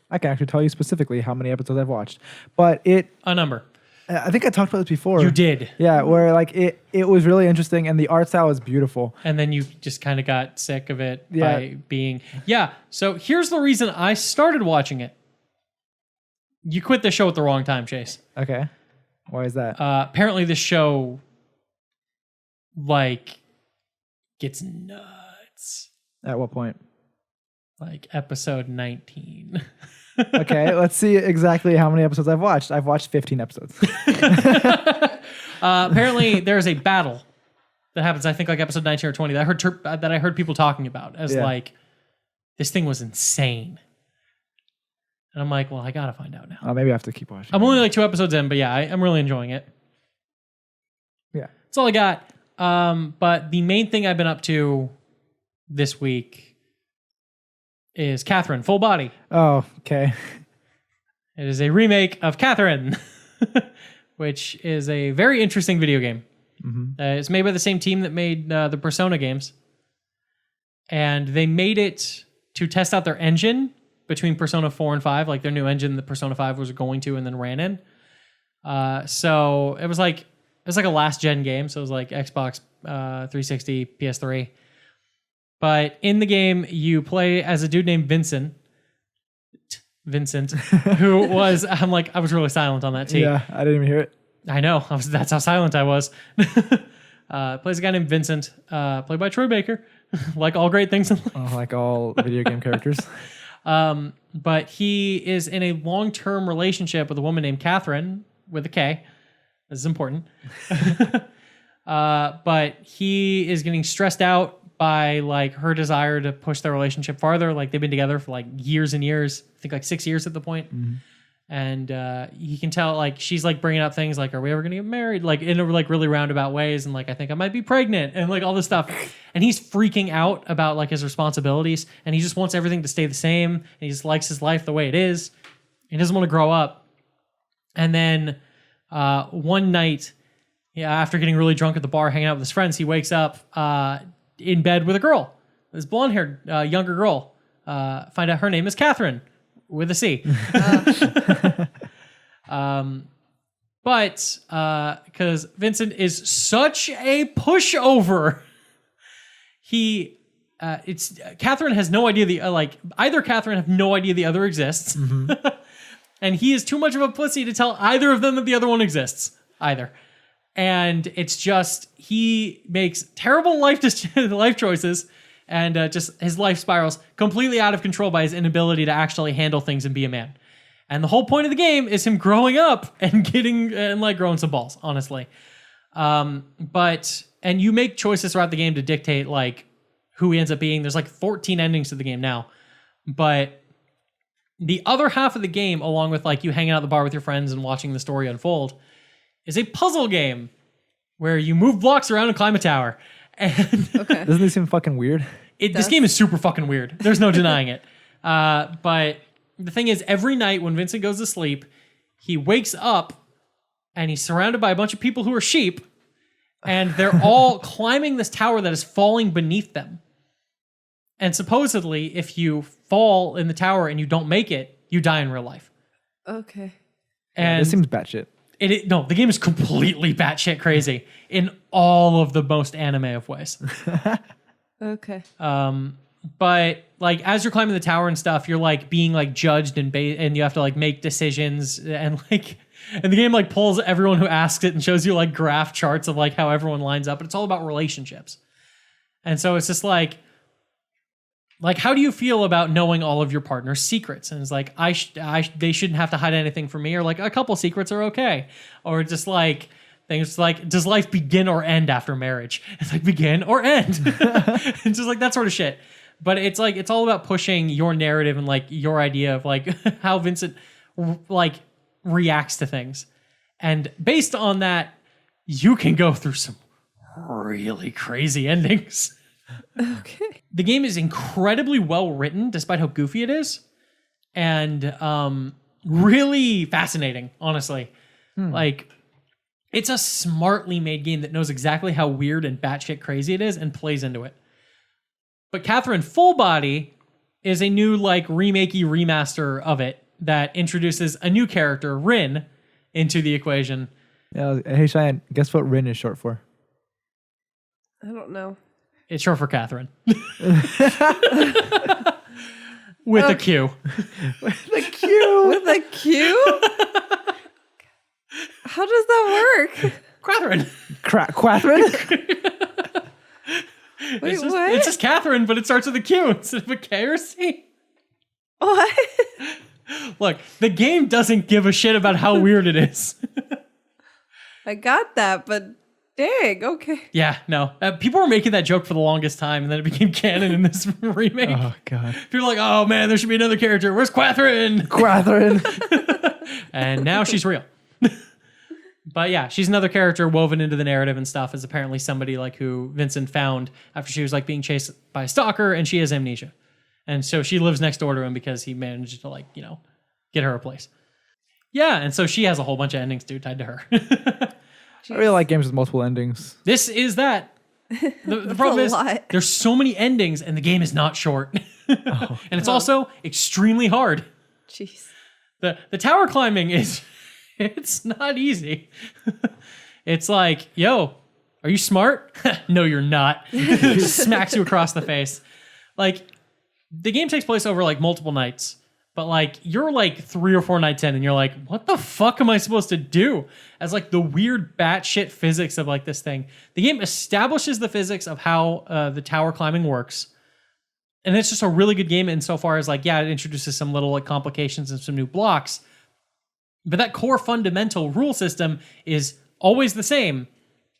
I can actually tell you specifically how many episodes I've watched. But A number. I think I talked about this before. You did. Yeah, where like it was really interesting and the art style is beautiful. And then you just kind of got sick of it Yeah. by being... Yeah, so here's the reason I started watching it. You quit the show at the wrong time, Chase. Okay. Why is that? Apparently this show, like, gets nuts. At what point? Like, episode 19. Okay, let's see exactly how many episodes I've watched. I've watched 15 episodes. Apparently there's a battle that happens, I think, like episode 19 or 20 that I heard people talking about as like, this thing was insane. And I'm like, well, I gotta find out now. Maybe I have to keep watching. I'm only like 2 episodes in, but yeah, I'm really enjoying it. Yeah. That's all I got. But the main thing I've been up to this week is Catherine, Full Body. Oh, okay. It is a remake of Catherine, which is a very interesting video game. Mm-hmm. It's made by the same team that made the Persona games. And they made it to test out their engine between Persona 4 and 5, like their new engine that Persona 5 was going to and then ran in. So it was like a last gen game. So it was like Xbox 360, PS3. But in the game, you play as a dude named Vincent, who was, I was really silent on that T. Yeah, I didn't even hear it. I know. That's how silent I was. Plays a guy named Vincent, played by Troy Baker, like all great things in life. Oh, like all video game characters. But he is in a long-term relationship with a woman named Catherine, with a K. This is important. But he is getting stressed out by like her desire to push their relationship farther. Like they've been together for like years and years. I think like 6 years at the point. Mm-hmm. And he can tell like she's like bringing up things like, are we ever gonna get married? Like in a like really roundabout ways. And like, I think I might be pregnant and like all this stuff. And he's freaking out about like his responsibilities. And he just wants everything to stay the same. And he just likes his life the way it is. He doesn't want to grow up. And then one night, after getting really drunk at the bar, hanging out with his friends, he wakes up in bed with a girl, this blonde-haired younger girl. Find out her name is Catherine with a C. But because Vincent is such a pushover, Catherine has no idea either Catherine have no idea the other exists, mm-hmm. And he is too much of a pussy to tell either of them that the other one exists either. And it's just, he makes terrible life choices and just his life spirals completely out of control by his inability to actually handle things and be a man. And the whole point of the game is him growing up and growing some balls, honestly. And you make choices throughout the game to dictate like who he ends up being. There's like 14 endings to the game now. But the other half of the game, along with like you hanging out at the bar with your friends and watching the story unfold, is a puzzle game where you move blocks around and climb a tower. And okay. Doesn't this seem fucking weird? This game is super fucking weird. There's no denying it. But the thing is, every night when Vincent goes to sleep, he wakes up and he's surrounded by a bunch of people who are sheep, and they're all climbing this tower that is falling beneath them. And supposedly, if you fall in the tower and you don't make it, you die in real life. Okay. And this seems batshit. No, the game is completely batshit crazy in all of the most anime of ways. Okay. But like as you're climbing the tower and stuff, you're like being like judged and you have to like make decisions and the game like pulls everyone who asks it and shows you like graph charts of like how everyone lines up. But it's all about relationships, and so it's just like how do you feel about knowing all of your partner's secrets? And it's like they shouldn't have to hide anything from me, or like a couple secrets are okay, or just like. Things like, does life begin or end after marriage? It's like begin or end. It's just like that sort of shit. But it's like, it's all about pushing your narrative and like your idea of like how Vincent like reacts to things. And based on that, you can go through some really crazy endings. Okay. The game is incredibly well written, despite how goofy it is. And really fascinating, honestly. Like, it's a smartly made game that knows exactly how weird and batshit crazy it is and plays into it. But Catherine Full Body is a new like remakey remaster of it that introduces a new character, Rin, into the equation. Yeah, hey Cheyenne, guess what Rin is short for? I don't know. It's short for Catherine. With a Q. The Q. With a Q? How does that work? Catherine. Catherine? Wait, what? It's just Catherine, but it starts with a Q instead of a K or C. What? Look, the game doesn't give a shit about how weird it is. I got that, but dang, okay. Yeah, no. People were making that joke for the longest time, and then it became canon in this remake. Oh, God. People are like, oh, man, there should be another character. Where's Catherine? Catherine. And now she's real. But yeah, she's another character woven into the narrative and stuff as apparently somebody like who Vincent found after she was like being chased by a stalker and she has amnesia. And so she lives next door to him because he managed to like, you know, get her a place. Yeah, and so she has a whole bunch of endings, dude, tied to her. I really like games with multiple endings. This is that. The problem is there's so many endings and the game is not short. And it's also extremely hard. Jeez. The tower climbing is... It's not easy. It's like, yo, are you smart? No, you're not. Just smacks you across the face. Like, the game takes place over like multiple nights, but like you're like 3 or 4 nights in and you're like, what the fuck am I supposed to do? As like the weird batshit physics of like this thing. The game establishes the physics of how the tower climbing works. And it's just a really good game insofar as like, yeah, it introduces some little like complications and some new blocks. But that core fundamental rule system is always the same.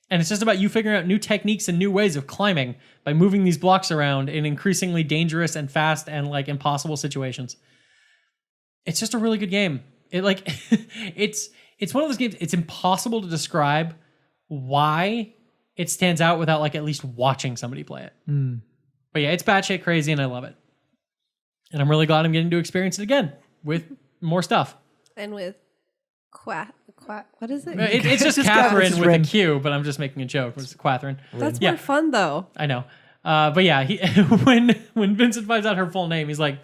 And it's just about you figuring out new techniques and new ways of climbing by moving these blocks around in increasingly dangerous and fast and like impossible situations. It's just a really good game. It like it's one of those games, it's impossible to describe why it stands out without like at least watching somebody play it. But yeah, it's batshit crazy and I love it. And I'm really glad I'm getting to experience it again with more stuff. And with what is it? It's just Catherine with a Q, but I'm just making a joke. It's Catherine. That's more fun though. I know. But yeah, when Vincent finds out her full name, he's like,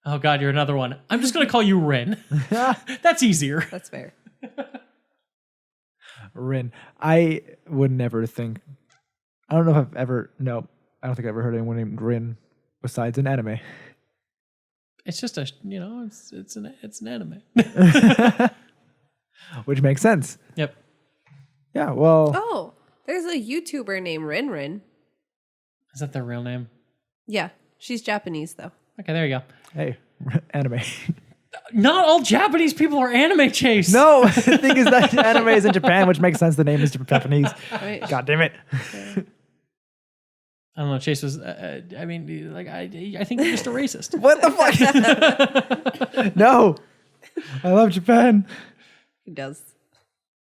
oh God, you're another one. I'm just going to call you Rin. That's easier. That's fair. Rin. I would never think. I don't know if I've ever. No, I don't think I've ever heard anyone named Rin besides an anime. It's just it's an anime. Which makes sense. Yep. Yeah, well. Oh, there's a YouTuber named Rin. Is that their real name? Yeah, she's Japanese though. Okay, there you go. Hey, anime. Not all Japanese people are anime chase. No, the thing is that anime is in Japan, which makes sense. The name is Japanese. Right. God damn it. I don't know. Chase was. I mean, like I think you're just a racist. What the fuck? No, I love Japan. He does.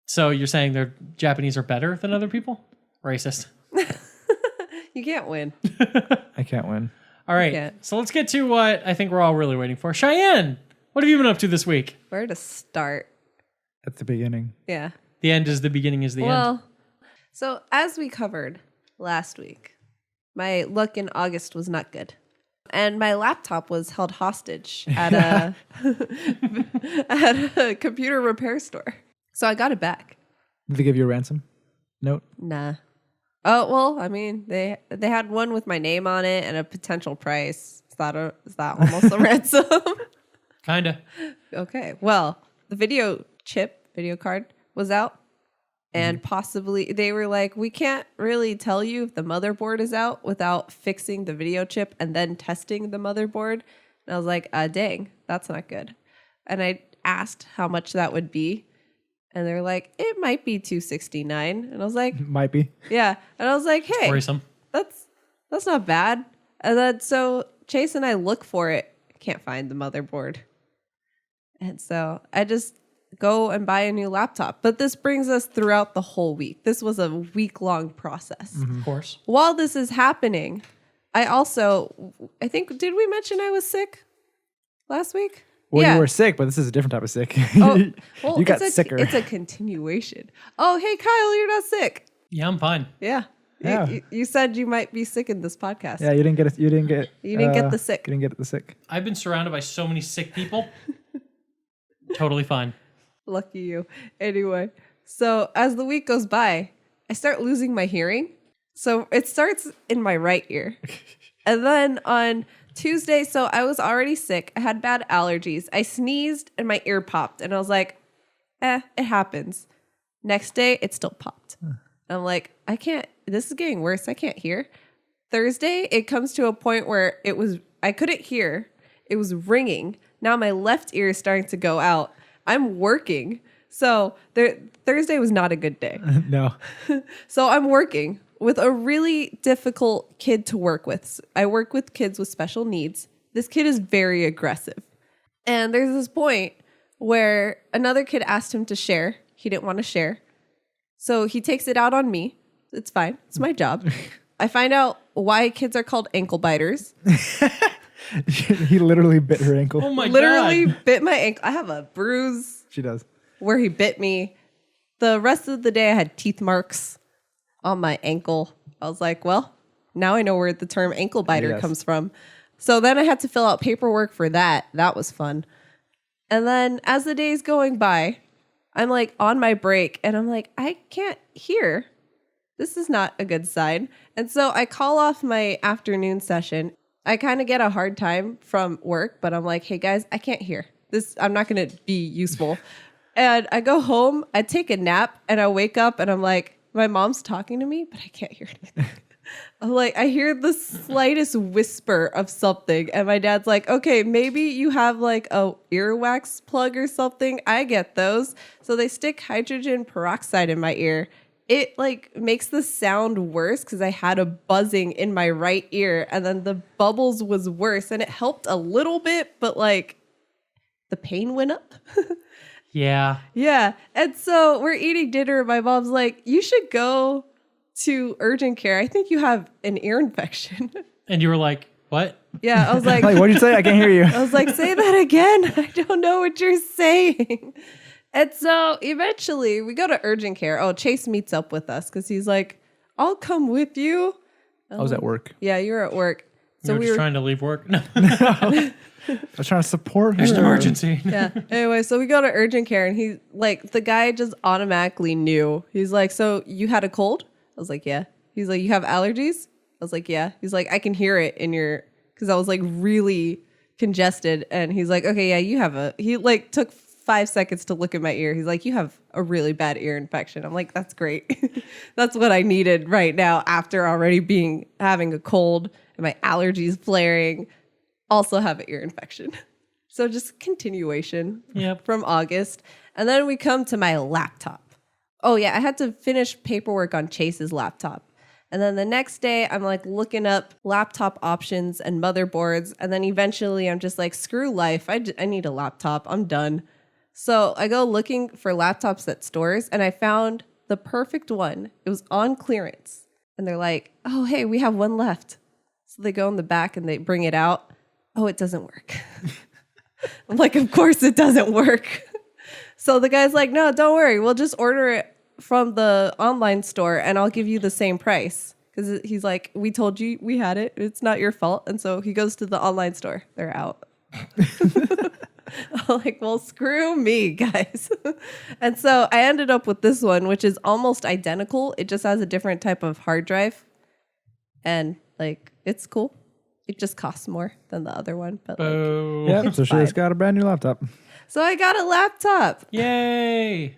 So you're saying they're Japanese are better than other people? Racist. You can't win. I can't win. All right. So let's get to what I think we're all really waiting for. Cheyenne, what have you been up to this week? Where to start? At the beginning. Yeah. The end is the beginning is the end. Well, so as we covered last week, my luck in August was not good. And my laptop was held hostage at a at a computer repair store. So I got it back. Did they give you a ransom note? Nah. Oh, well, I mean, they had one with my name on it and a potential price. Is that almost a ransom? Kinda. Okay. Well, the video card was out. And possibly they were like, we can't really tell you if the motherboard is out without fixing the video chip and then testing the motherboard. And I was like, dang, that's not good. And I asked how much that would be. And they're like, it might be $269. And I was like, Might be. yeah. And I was like, hey, Worrisome. that's not bad. And then so Chase and I look for it. Can't find the motherboard. And so I just go and buy a new laptop. But this brings us throughout the whole week. This was a week-long process. Of course. While this is happening, I think, did we mention I was sick last week? Well, Yeah. you were sick, but this is a different type of sick. Oh, well, you got it's sicker. It's a continuation. Oh, hey, Kyle, you're not sick. Yeah, I'm fine. Yeah. Yeah. You said you might be sick in this podcast. Yeah, you didn't get it. You didn't get the sick. You didn't get the sick. I've been surrounded by so many sick people. Totally fine. Lucky you. Anyway, so as the week goes by, I start losing my hearing. So it starts in my right ear. And then on Tuesday, so I was already sick. I had bad allergies. I sneezed and my ear popped. And I was like, it happens. Next day, it still popped. And I'm like, this is getting worse. I can't hear. Thursday, it comes to a point where I couldn't hear. It was ringing. Now my left ear is starting to go out. I'm working. So Thursday was not a good day. No. So I'm working with a really difficult kid to work with. I work with kids with special needs. This kid is very aggressive. And there's this point where another kid asked him to share. He didn't want to share. So he takes it out on me. It's fine. It's my job. I find out why kids are called ankle biters. He literally bit her ankle. Oh my Literally God. bit my ankle. I have a bruise She does. where he bit me. The rest of the day I had teeth marks on my ankle. I was like, well, now I know where the term ankle biter Yes. comes from. So then I had to fill out paperwork for that. That was fun. And then as the day's going by, I'm like on my break and I'm like, I can't hear. This is not a good sign. And so I call off my afternoon session. I kind of get a hard time from work, but I'm like, hey guys, I can't hear. I'm not going to be useful. And I go home, I take a nap, and I wake up and I'm like, my mom's talking to me, but I can't hear anything. I'm like, I hear the slightest whisper of something. And my dad's like, okay, maybe you have like a earwax plug or something. I get those. So they stick hydrogen peroxide in my ear. It like makes the sound worse because I had a buzzing in my right ear and then the bubbles was worse and it helped a little bit, but like the pain went up. Yeah. Yeah. And so we're eating dinner. My mom's like, you should go to urgent care. I think you have an ear infection. And you were like, what? Yeah. I was like, Like, what'd you say? I can't hear you. I was like, say that again. I don't know what you're saying. And so eventually we go to urgent care. Oh, Chase meets up with us because he's like, I'll come with you. I was at work. Yeah, you were at work. So we were just trying to leave work. No. I was trying to support her. There's an emergency. Yeah. Anyway, so we go to urgent care and he like the guy just automatically knew. He's like, so you had a cold? I was like, yeah. He's like, you have allergies? I was like, yeah. He's like, I can hear it in your, because I was like really congested. And he's like, okay, yeah, he like took 5 seconds to look at my ear. He's like, you have a really bad ear infection. I'm like, that's great. That's what I needed right now after already having a cold and my allergies flaring. Also have an ear infection. So just continuation from August. And then we come to my laptop. Oh yeah, I had to finish paperwork on Chase's laptop. And then the next day I'm like looking up laptop options and motherboards. And then eventually I'm just like, screw life. I need a laptop. I'm done. So I go looking for laptops at stores and I found the perfect one. It was on clearance. And they're like, oh, hey, we have one left. So they go in the back and they bring it out. Oh, it doesn't work. I'm like, of course it doesn't work. So the guy's like, no, don't worry. We'll just order it from the online store and I'll give you the same price. Because he's like, we told you we had it. It's not your fault. And so he goes to the online store. They're out. I'm like, well, screw me, guys. And so I ended up with this one, which is almost identical. It just has a different type of hard drive. And like, it's cool. It just costs more than the other one. But like, Yeah, so she just got a brand new laptop. so I got a laptop. Yay!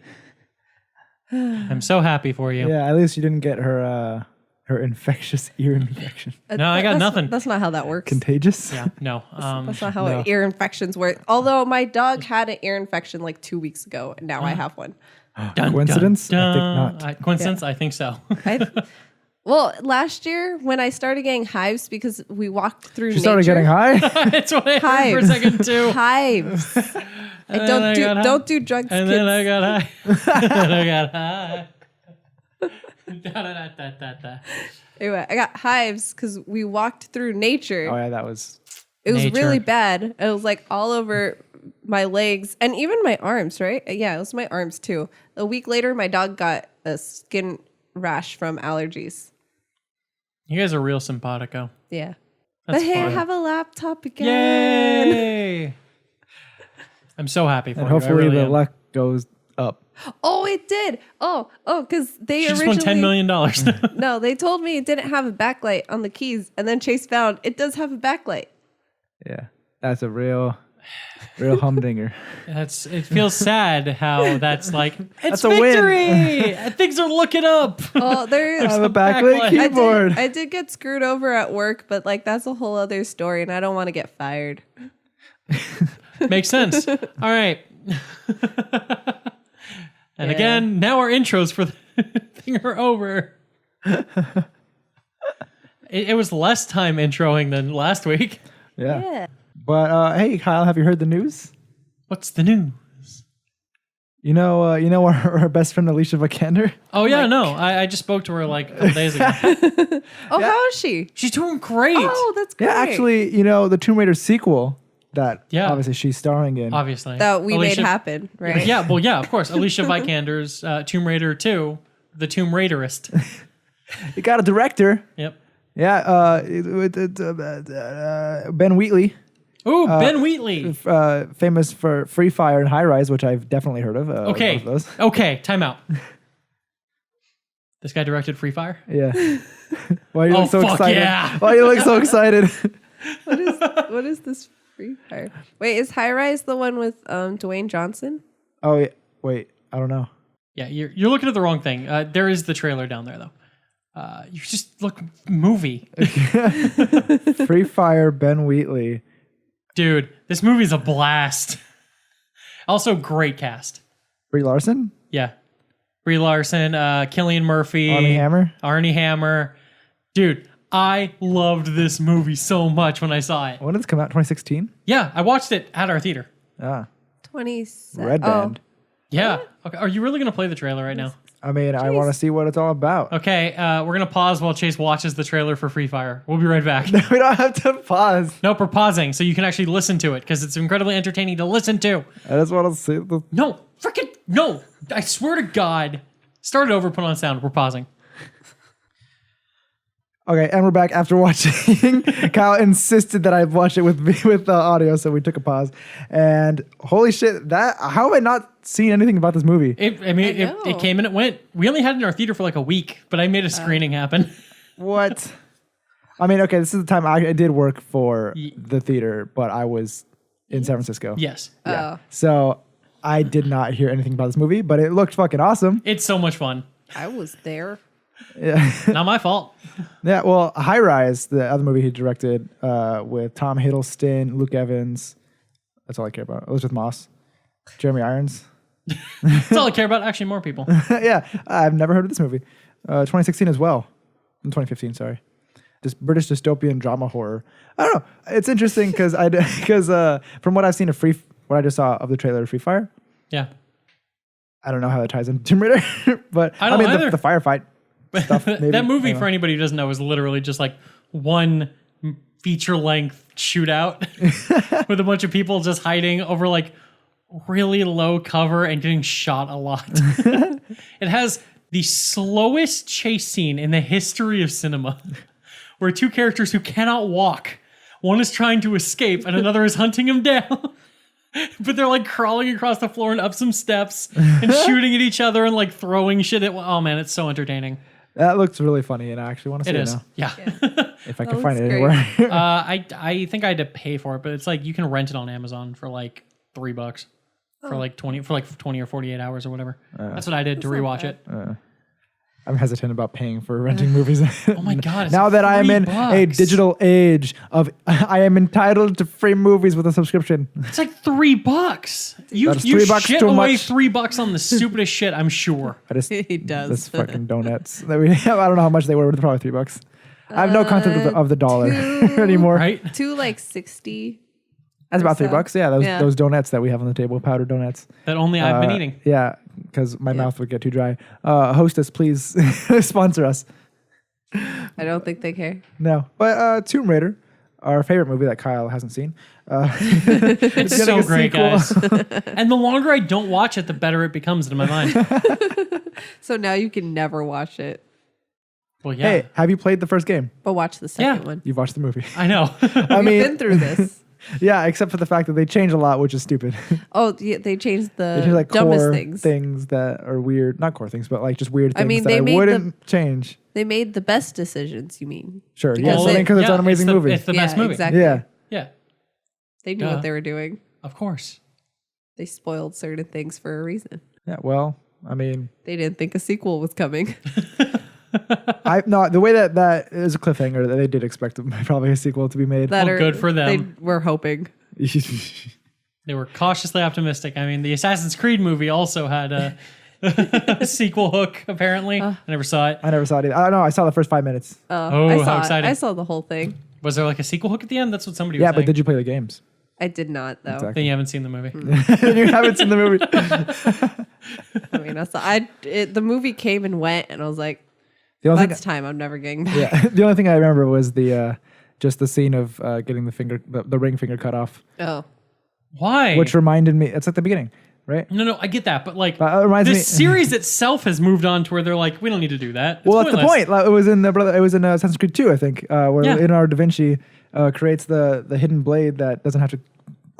I'm so happy for you. Yeah, at least you didn't get her infectious ear infection. No, I got nothing. That's not how that works. Contagious? Yeah, no. That's not how ear infections work. Although my dog had an ear infection like 2 weeks ago, and now I have one. Coincidence? I think not. Coincidence? I think so. Well, last year when I started getting hives because we walked through She started nature. getting high? That's what I heard for a second too. Hives. I don't do drugs, And kids. then I got high. And then I got high. Da-da-da-da-da-da. Anyway, I got hives because we walked through nature. Oh, yeah, that was... It was Nature. really bad. It was like all over my legs and even my arms, right? Yeah, it was my arms too. A week later, my dog got a skin rash from allergies. You guys are real simpatico. Yeah. That's but hey, I fun. have a laptop again. Yay! I'm so happy for And you. hopefully I really the am. luck goes up. Oh, it did. Oh, because they She just originally won $10 million. No, they told me it didn't have a backlight on the keys, and then Chase found it does have a backlight. Yeah, that's a real humdinger. It feels sad how that's like it's a win. victory. Things are looking up. Oh, I have a a backlit backlight. keyboard. I did get screwed over at work, but like that's a whole other story, and I don't want to get fired. Makes sense. All right. And again, now our intros for the thing are over. It was less time introing than last week. Yeah. But hey, Kyle, have you heard the news? What's the news? You know our best friend Alicia Vikander? Oh yeah, no. I just spoke to her like a couple days ago. Oh, how is she? She's doing great. Oh, that's great. Yeah, actually, the Tomb Raider sequel that obviously she's starring in. Obviously. That we Alicia- made happen, right? Yeah, well, yeah, of course. Alicia Vikander's Tomb Raider 2, the Tomb Raiderist. It got a director. Yep. Yeah, Ben Wheatley, Ben Wheatley. famous for Free Fire and High Rise, which I've definitely heard of. Okay. Both of those. Okay, time out. This guy directed Free Fire? Yeah. Why you Oh, look so fuck excited? yeah. Why you look so excited? What is this Free Fire? Wait, is High Rise the one with Dwayne Johnson? Oh, yeah. Wait, I don't know. Yeah, you're looking at the wrong thing. There is the trailer down there, though. You just look movie. Free Fire, Ben Wheatley. Dude, this movie's a blast. Also, great cast. Brie Larson? Yeah. Brie Larson, Cillian Murphy. Armie Hammer? Dude, I loved this movie so much when I saw it. When did this come out? 2016? Yeah, I watched it at our theater. Ah, 27. Red Band. Yeah. Okay. Are you really going to play the trailer right now? I mean, I want to see what it's all about. Okay, we're going to pause while Chase watches the trailer for Free Fire. We'll be right back. We don't have to pause. Nope, we're pausing so you can actually listen to it because it's incredibly entertaining to listen to. I just want to see the... No, freaking no. I swear to God. Start it over, put on sound. We're pausing. Okay, and we're back after watching. Kyle insisted that I watch it with audio, so we took a pause. And holy shit, how have I not seen anything about this movie? It came and it went. We only had it in our theater for like a week, but I made a screening happen. What? I mean, okay, this is the time I did work for the theater, but I was in San Francisco. Yes. Oh. So I did not hear anything about this movie, but it looked fucking awesome. It's so much fun. I was there. Yeah. Not my fault. Yeah, well, High Rise, the other movie he directed with Tom Hiddleston, Luke Evans. That's all I care about. Elizabeth Moss, Jeremy Irons. That's all I care about. Actually, more people. Yeah, I've never heard of this movie. 2016 as well. 2015, sorry. This British dystopian drama horror. I don't know. It's interesting because from what I've seen of what I just saw of the trailer of Free Fire, Yeah. I don't know how that ties into Tomb Raider, but I don't mean either. the firefight stuff. Maybe. That movie, I don't for know. anybody who doesn't know, is literally just like one feature-length shootout with a bunch of people just hiding over like really low cover and getting shot a lot. It has the slowest chase scene in the history of cinema, where two characters who cannot walk, one is trying to escape and another is hunting him down. But they're like crawling across the floor and up some steps and shooting at each other and like throwing shit at. Oh man, it's so entertaining. That looks really funny, and I actually want to see it It is. now. Yeah. If I That can find it looks anywhere. I think I had to pay for it, but it's like you can rent it on Amazon for like $3 for like 20 or 48 hours or whatever. That's what I did to rewatch it. I'm hesitant about paying for renting movies. Oh my god! It's Now that I am in a $3. digital age of, I am entitled to free movies with a subscription. It's like $3. You That is $3 shit too away much. $3 on the stupidest shit. I'm sure. I just He does. this fucking donuts that we have. I don't know how much they were, but they're probably $3. I have no concept of the dollar anymore. Right? To like 60. That's about so. $3. Yeah, those donuts that we have on the table, powdered donuts. That only I've been eating. Yeah, because my mouth would get too dry. Hostess, please sponsor us. I don't think they care. No, but Tomb Raider, our favorite movie that Kyle hasn't seen. It's getting so a great, sequel. guys. And the longer I don't watch it, the better it becomes in my mind. So now you can never watch it, Well, yeah. Hey, have you played the first game? but watch the second Yeah. one. You've watched the movie. I know. I We've mean, been through this. yeah, except for the fact that they changed a lot, which is stupid. Oh, yeah, they changed the They changed like dumbest core things. that are weird. Not core things, but like just weird things I mean, that they I made wouldn't change. They made the best decisions, you mean? Sure, Because yes, they- because it's yeah, an amazing the, movie. It's the best movie. Exactly. Yeah, Yeah, They knew Duh. what they were doing. of course. They spoiled certain things for a reason. yeah. Well, I mean, They didn't think a sequel was coming. the way that is a cliffhanger that they did expect probably a sequel to be made. That good for them. They were hoping. They were cautiously optimistic. I mean, the Assassin's Creed movie also had a sequel hook, apparently. I never saw it. I never saw it either. I don't know. I saw the first 5 minutes. Oh, I saw how it. exciting. I saw the whole thing. Was there like a sequel hook at the end? That's what somebody was Yeah, saying. but did you play the games? I did not, though. Exactly. Then you haven't seen the movie. You haven't seen the movie. I mean, the movie came and went, and I was like, The only that's thing, time I'm never getting back. yeah, the only thing I remember was the just the scene of getting the ring finger cut off, Oh. Why? which reminded me. It's like the beginning, right? No, I get that, but like But it reminds this me. series itself has moved on to where they're like, we don't need to do that. It's Well, that's the pointless. point. Like, it was in Assassin's Creed 2, I think, where Yeah. Leonardo da Vinci creates the hidden blade that doesn't have to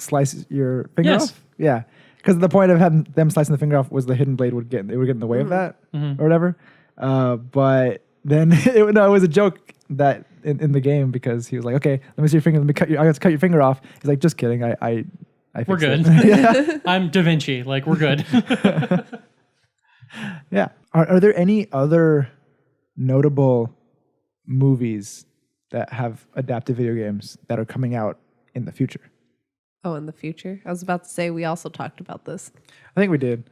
slice your finger Yes. off. Yeah, because the point of having them slicing the finger off was the hidden blade would get in the way of that or whatever. But then it was a joke that in the game because he was like, "Okay, let me see your finger. I have to cut your finger off." He's like, "Just kidding. I We're fixed good. it." yeah. I'm Da Vinci. Like, we're good. Yeah. Are there any other notable movies that have adapted video games that are coming out in the future? Oh, in the future? I was about to say we also talked about this. I think we did.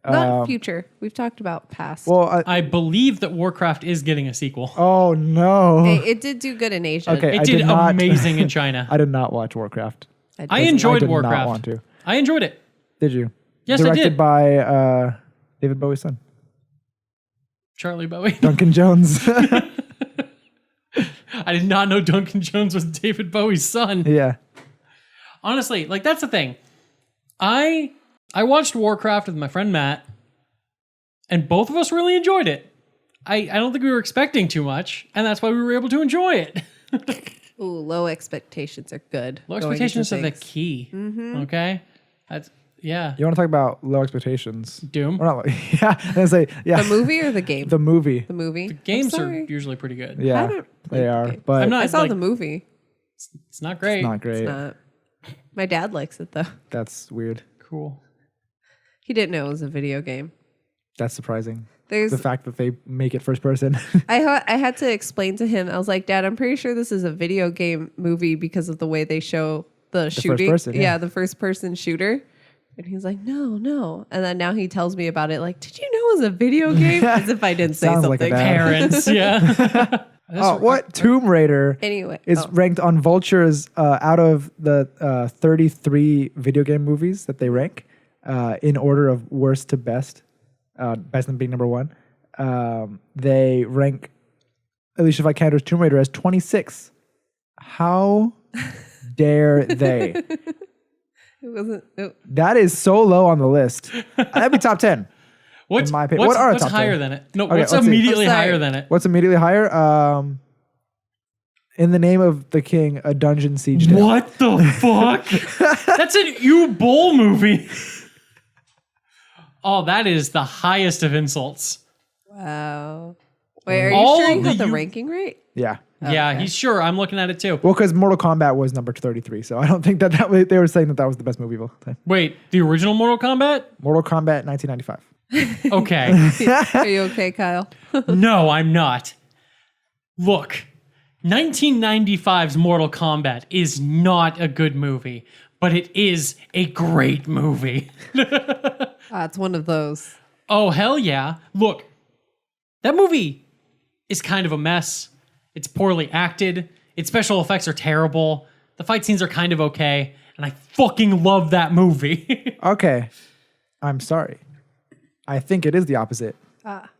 Not future. We've talked about past. Well, I believe that Warcraft is getting a sequel. oh no. It did do good in Asia. Okay. It I did did not- amazing in China. I did not watch Warcraft. I enjoyed did not Warcraft. want to. I enjoyed it. Did you? Yes, I Directed did. by David Bowie's son, Charlie Bowie. Duncan Jones. I did not know Duncan Jones was David Bowie's son. yeah. Honestly, like that's the thing. I watched Warcraft with my friend Matt, and both of us really enjoyed it. I don't think we were expecting too much, and that's why we were able to enjoy it. Ooh, low expectations are good. Low going expectations into are the things. key. Okay? That's yeah. You want to talk about low expectations? Doom. Or not? Yeah. I was say yeah. The movie or the game? The movie. The movie. Games I'm are sorry. usually pretty good. I Yeah, haven't played they the are. game. But I'm not- I saw like- the movie. It's not great. not great. It's not. My dad likes it though. That's weird. Cool. He didn't know it was a video game. That's surprising. There's The fact that they make it first person. I had to explain to him. I was like, Dad, I'm pretty sure this is a video game movie because of the way they show the shooting. person, yeah. The first person shooter. And he's like, no. And then now he tells me about it. Like, did you know it was a video game? As if I didn't say Sounds like a something. dad. Parents, yeah. Oh, what? Tomb Raider Anyway, is ranked on Vulture's out of the 33 video game movies that they rank in order of worst to best, best being number one. They rank Alicia Vikander's Tomb Raider as 26. How dare they? it wasn't. That is so low on the list. That'd be top 10. What's, In my opinion. what's, What are what's top higher 10? than it? No, Okay, what's let's see. immediately I'm sorry. higher than it? What's immediately higher? In the Name of the King, a dungeon siege tale. What the fuck? That's an U-Bowl movie. Oh, that is the highest of insults. Wow. Wait, are you All sure of you the got the U- ranking right? Yeah. Yeah, Okay. he's sure. I'm looking at it too. Well, because Mortal Kombat was number 33, so I don't think that they were saying that was the best movie of all time. Wait, the original Mortal Kombat? Mortal Kombat 1995. Okay. Are you okay, Kyle? No, I'm not. Look, 1995's Mortal Kombat is not a good movie, but it is a great movie. It's one of those. Oh, hell yeah. Look, that movie is kind of a mess. It's poorly acted. Its special effects are terrible. The fight scenes are kind of okay. And I fucking love that movie. Okay. I'm sorry. I think it is the opposite.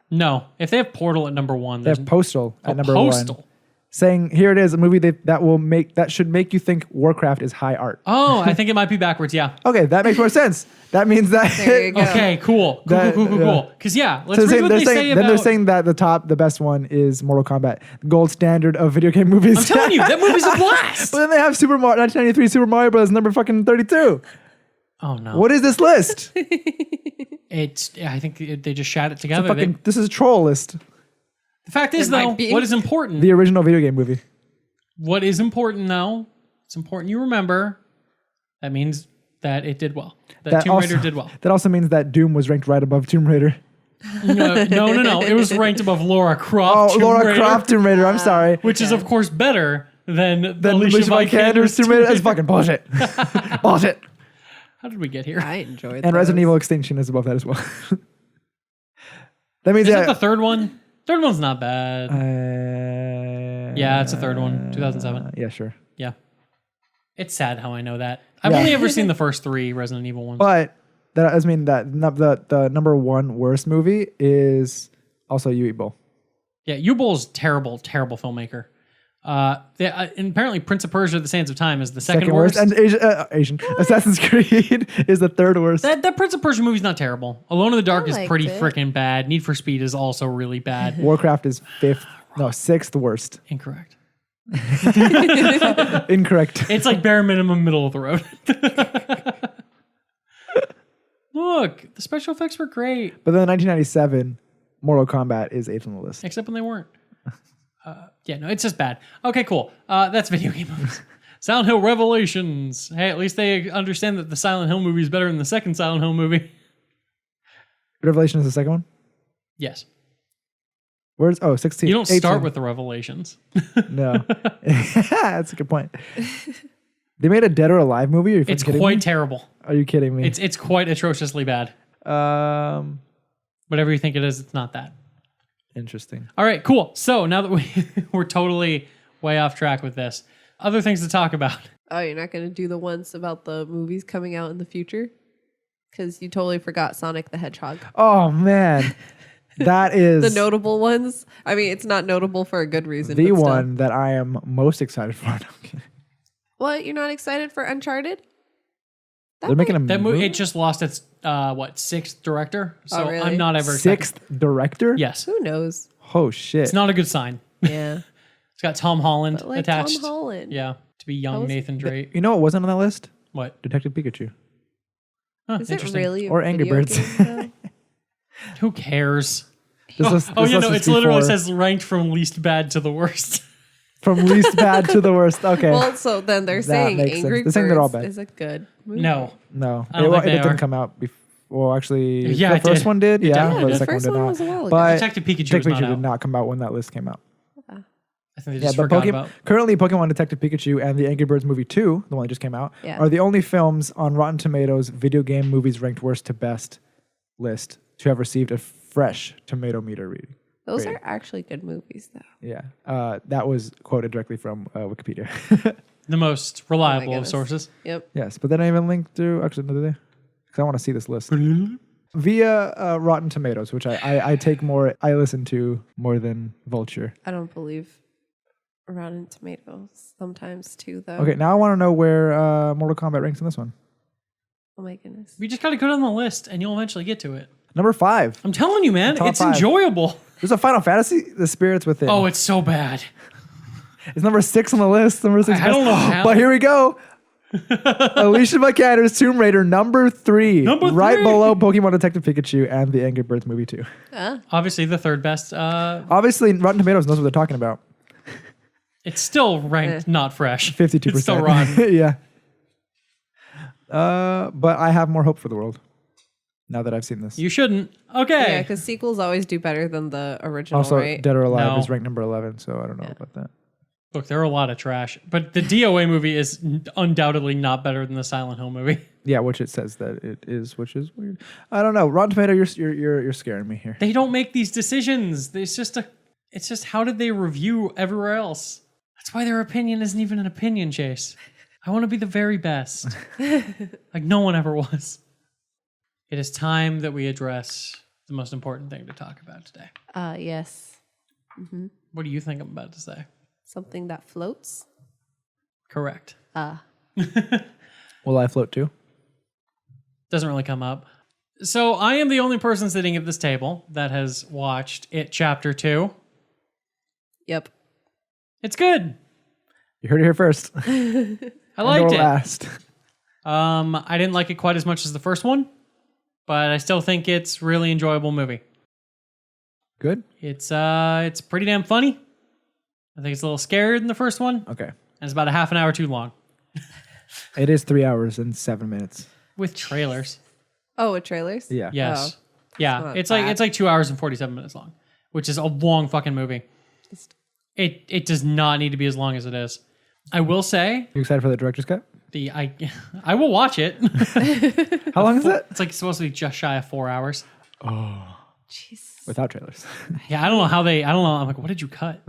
No, if they have Portal at number one, They there's have Postal at number Postal. 1. Saying, here it is, a movie that should make you think Warcraft is high art. Oh, I think it might be backwards, yeah. Okay, that makes more sense. That means that... There you go. Okay, cool. That- Cool. Because, yeah, let's So read what they're they saying, say then about... they're saying that the best one is Mortal Kombat, gold standard of video game movies. I'm telling you, that movie's a blast. But then they have 1993 Super Mario Bros. Number fucking 32. Oh, no. What is this list? I think they just shat it together. This is a troll list. The fact is, It might though, be. what is important? The original video game movie. What is important, though, it's important you remember, that means that it did well. That Tomb Raider did well. That also means that Doom was ranked right above Tomb Raider. No. It was ranked above Laura Croft. Oh, Tomb Laura Raider, Croft Tomb Raider. I'm sorry. which is, of course, better than Alicia Vikander's Tomb Raider. That's fucking bullshit. Bullshit. How did we get here? I enjoyed And Resident Evil Extinction is above that as well. That means Is it the third one? Third one's not bad. Yeah, it's the third one, 2007. Yeah, sure. Yeah. It's sad how I know that. I've Yeah. only ever seen the first 3 Resident Evil ones. But that does mean that the number one worst movie is also Yui Bowl. Yeah, U-Boll's terrible, terrible filmmaker. And apparently Prince of Persia: The Sands of Time is the second worst. And Asian Assassin's Creed is the third worst. That Prince of Persia movie's not terrible. Alone in the Dark I is liked pretty it. freaking bad. Need for Speed is also really bad. Warcraft is sixth worst. Incorrect. Incorrect. It's like bare minimum middle of the road. Look, the special effects were great, But then 1997, Mortal Kombat is 8th on the list. except when they weren't. No, it's just bad. Okay, cool. That's video game movies. Silent Hill Revelations. Hey, at least they understand that the Silent Hill movie is better than the second Silent Hill movie. Revelation is the second one. Yes. Where's 16? You don't start 18. with the Revelations. No. That's a good point. They made a Dead or Alive movie. Are you It's kidding quite me? terrible. Are you kidding me? It's quite atrociously bad. Whatever you think it is, it's not that. Interesting. All right, cool. So now that we're totally way off track with this, other things to talk about. Oh, you're not going to do the ones about the movies coming out in the future? Because you totally forgot Sonic the Hedgehog. Oh man, that is The notable ones. I mean, it's not notable for a good reason. the but still. one that I am most excited for. No, I'm kidding. What? You're not excited for Uncharted? They're making a That movie. movie, it just lost its sixth director. So Oh, really? I'm not ever Sixth director. Yes, Who knows? Oh shit. it's not a good sign. Yeah. It's got Tom Holland But like attached. Tom Holland. Yeah, to be young was- Nathan Drake. You know what wasn't on that list? What? Detective Pikachu. Huh, Is it interesting. really a Or Angry video Birds. game, though? Who cares? This list No, is it's literally before- says ranked from least bad to the worst. from least bad to the worst. Okay. Well, so then they're saying makes sense. Angry They're saying they're all Birds bad. is a good movie. No. No, I don't think it they didn't are. come out before. Well, actually, Yeah, the it first did. one did. It Yeah, did. but Yeah, the the second first one did one not. was a while ago. But Detective Pikachu Detective was not Pikachu did out. not come out when that list came out. I think they just but forgot about. Currently, Pokemon Detective Pikachu and the Angry Birds movie 2, the one that just came out, Yeah. are the only films on Rotten Tomatoes video game movies ranked worst to best list to have received a fresh tomato meter reading. Those rating. are actually good movies, though. Yeah, that was quoted directly from Wikipedia. The most reliable of goodness. sources. Yep. Yes, but then I even linked to actually no, did they? Because I want to see this list via Rotten Tomatoes, which I take more. I listen to more than Vulture. I don't believe Rotten Tomatoes sometimes, too, though. Okay, now I want to know where Mortal Kombat ranks in this one. Oh, my goodness. We just got to go down the list, and you'll eventually get to it. Number 5. I'm telling you, man, Top it's 5. enjoyable. There's a Final Fantasy, The Spirits Within. Oh, it's so bad. It's number 6 on the list. Number 6. I don't know how. But here we go. Alicia Vikander's Tomb Raider, number 3. Number Right 3. below Pokemon Detective Pikachu and the Angry Birds movie 2. Obviously, the third best. Obviously, Rotten Tomatoes knows what they're talking about. It's still ranked not fresh. 52%. It's still rotten. Yeah. But I have more hope for the world now that I've seen this. You shouldn't. Okay. Yeah, because sequels always do better than the original, Also, right? Dead or Alive No. is ranked number 11, so I don't know about that. Look, there are a lot of trash, but the DOA movie is undoubtedly not better than the Silent Hill movie. Yeah, which it says that it is, which is weird. I don't know. Rotten Tomato, you're scaring me here. They don't make these decisions. It's just how did they review everywhere else? That's why their opinion isn't even an opinion, Chase. I want to be the very best. Like no one ever was. It is time that we address the most important thing to talk about today. Yes. What do you think I'm about to say? Something that floats. Correct. Will I float too? Doesn't really come up. So I am the only person sitting at this table that has watched It Chapter 2. Yep. It's good. You heard it here first. I liked it. Last. I didn't like it quite as much as the first one, but I still think it's a really enjoyable movie. Good? It's pretty damn funny. I think it's a little scarier than the first one, and Okay. it's about a half an hour too long It is 3 hours and 7 minutes. with trailers. Oh, with trailers? Yeah. Yes, Oh, yeah, not it's bad. like 2 hours and 47 minutes long, which is a long fucking movie. It does not need to be as long as it is. I will say You excited for the director's cut? I will watch it. How long is it? It's like supposed to be just shy of 4 hours. Jeez. Without trailers. Yeah, I don't know. I'm like, what did you cut?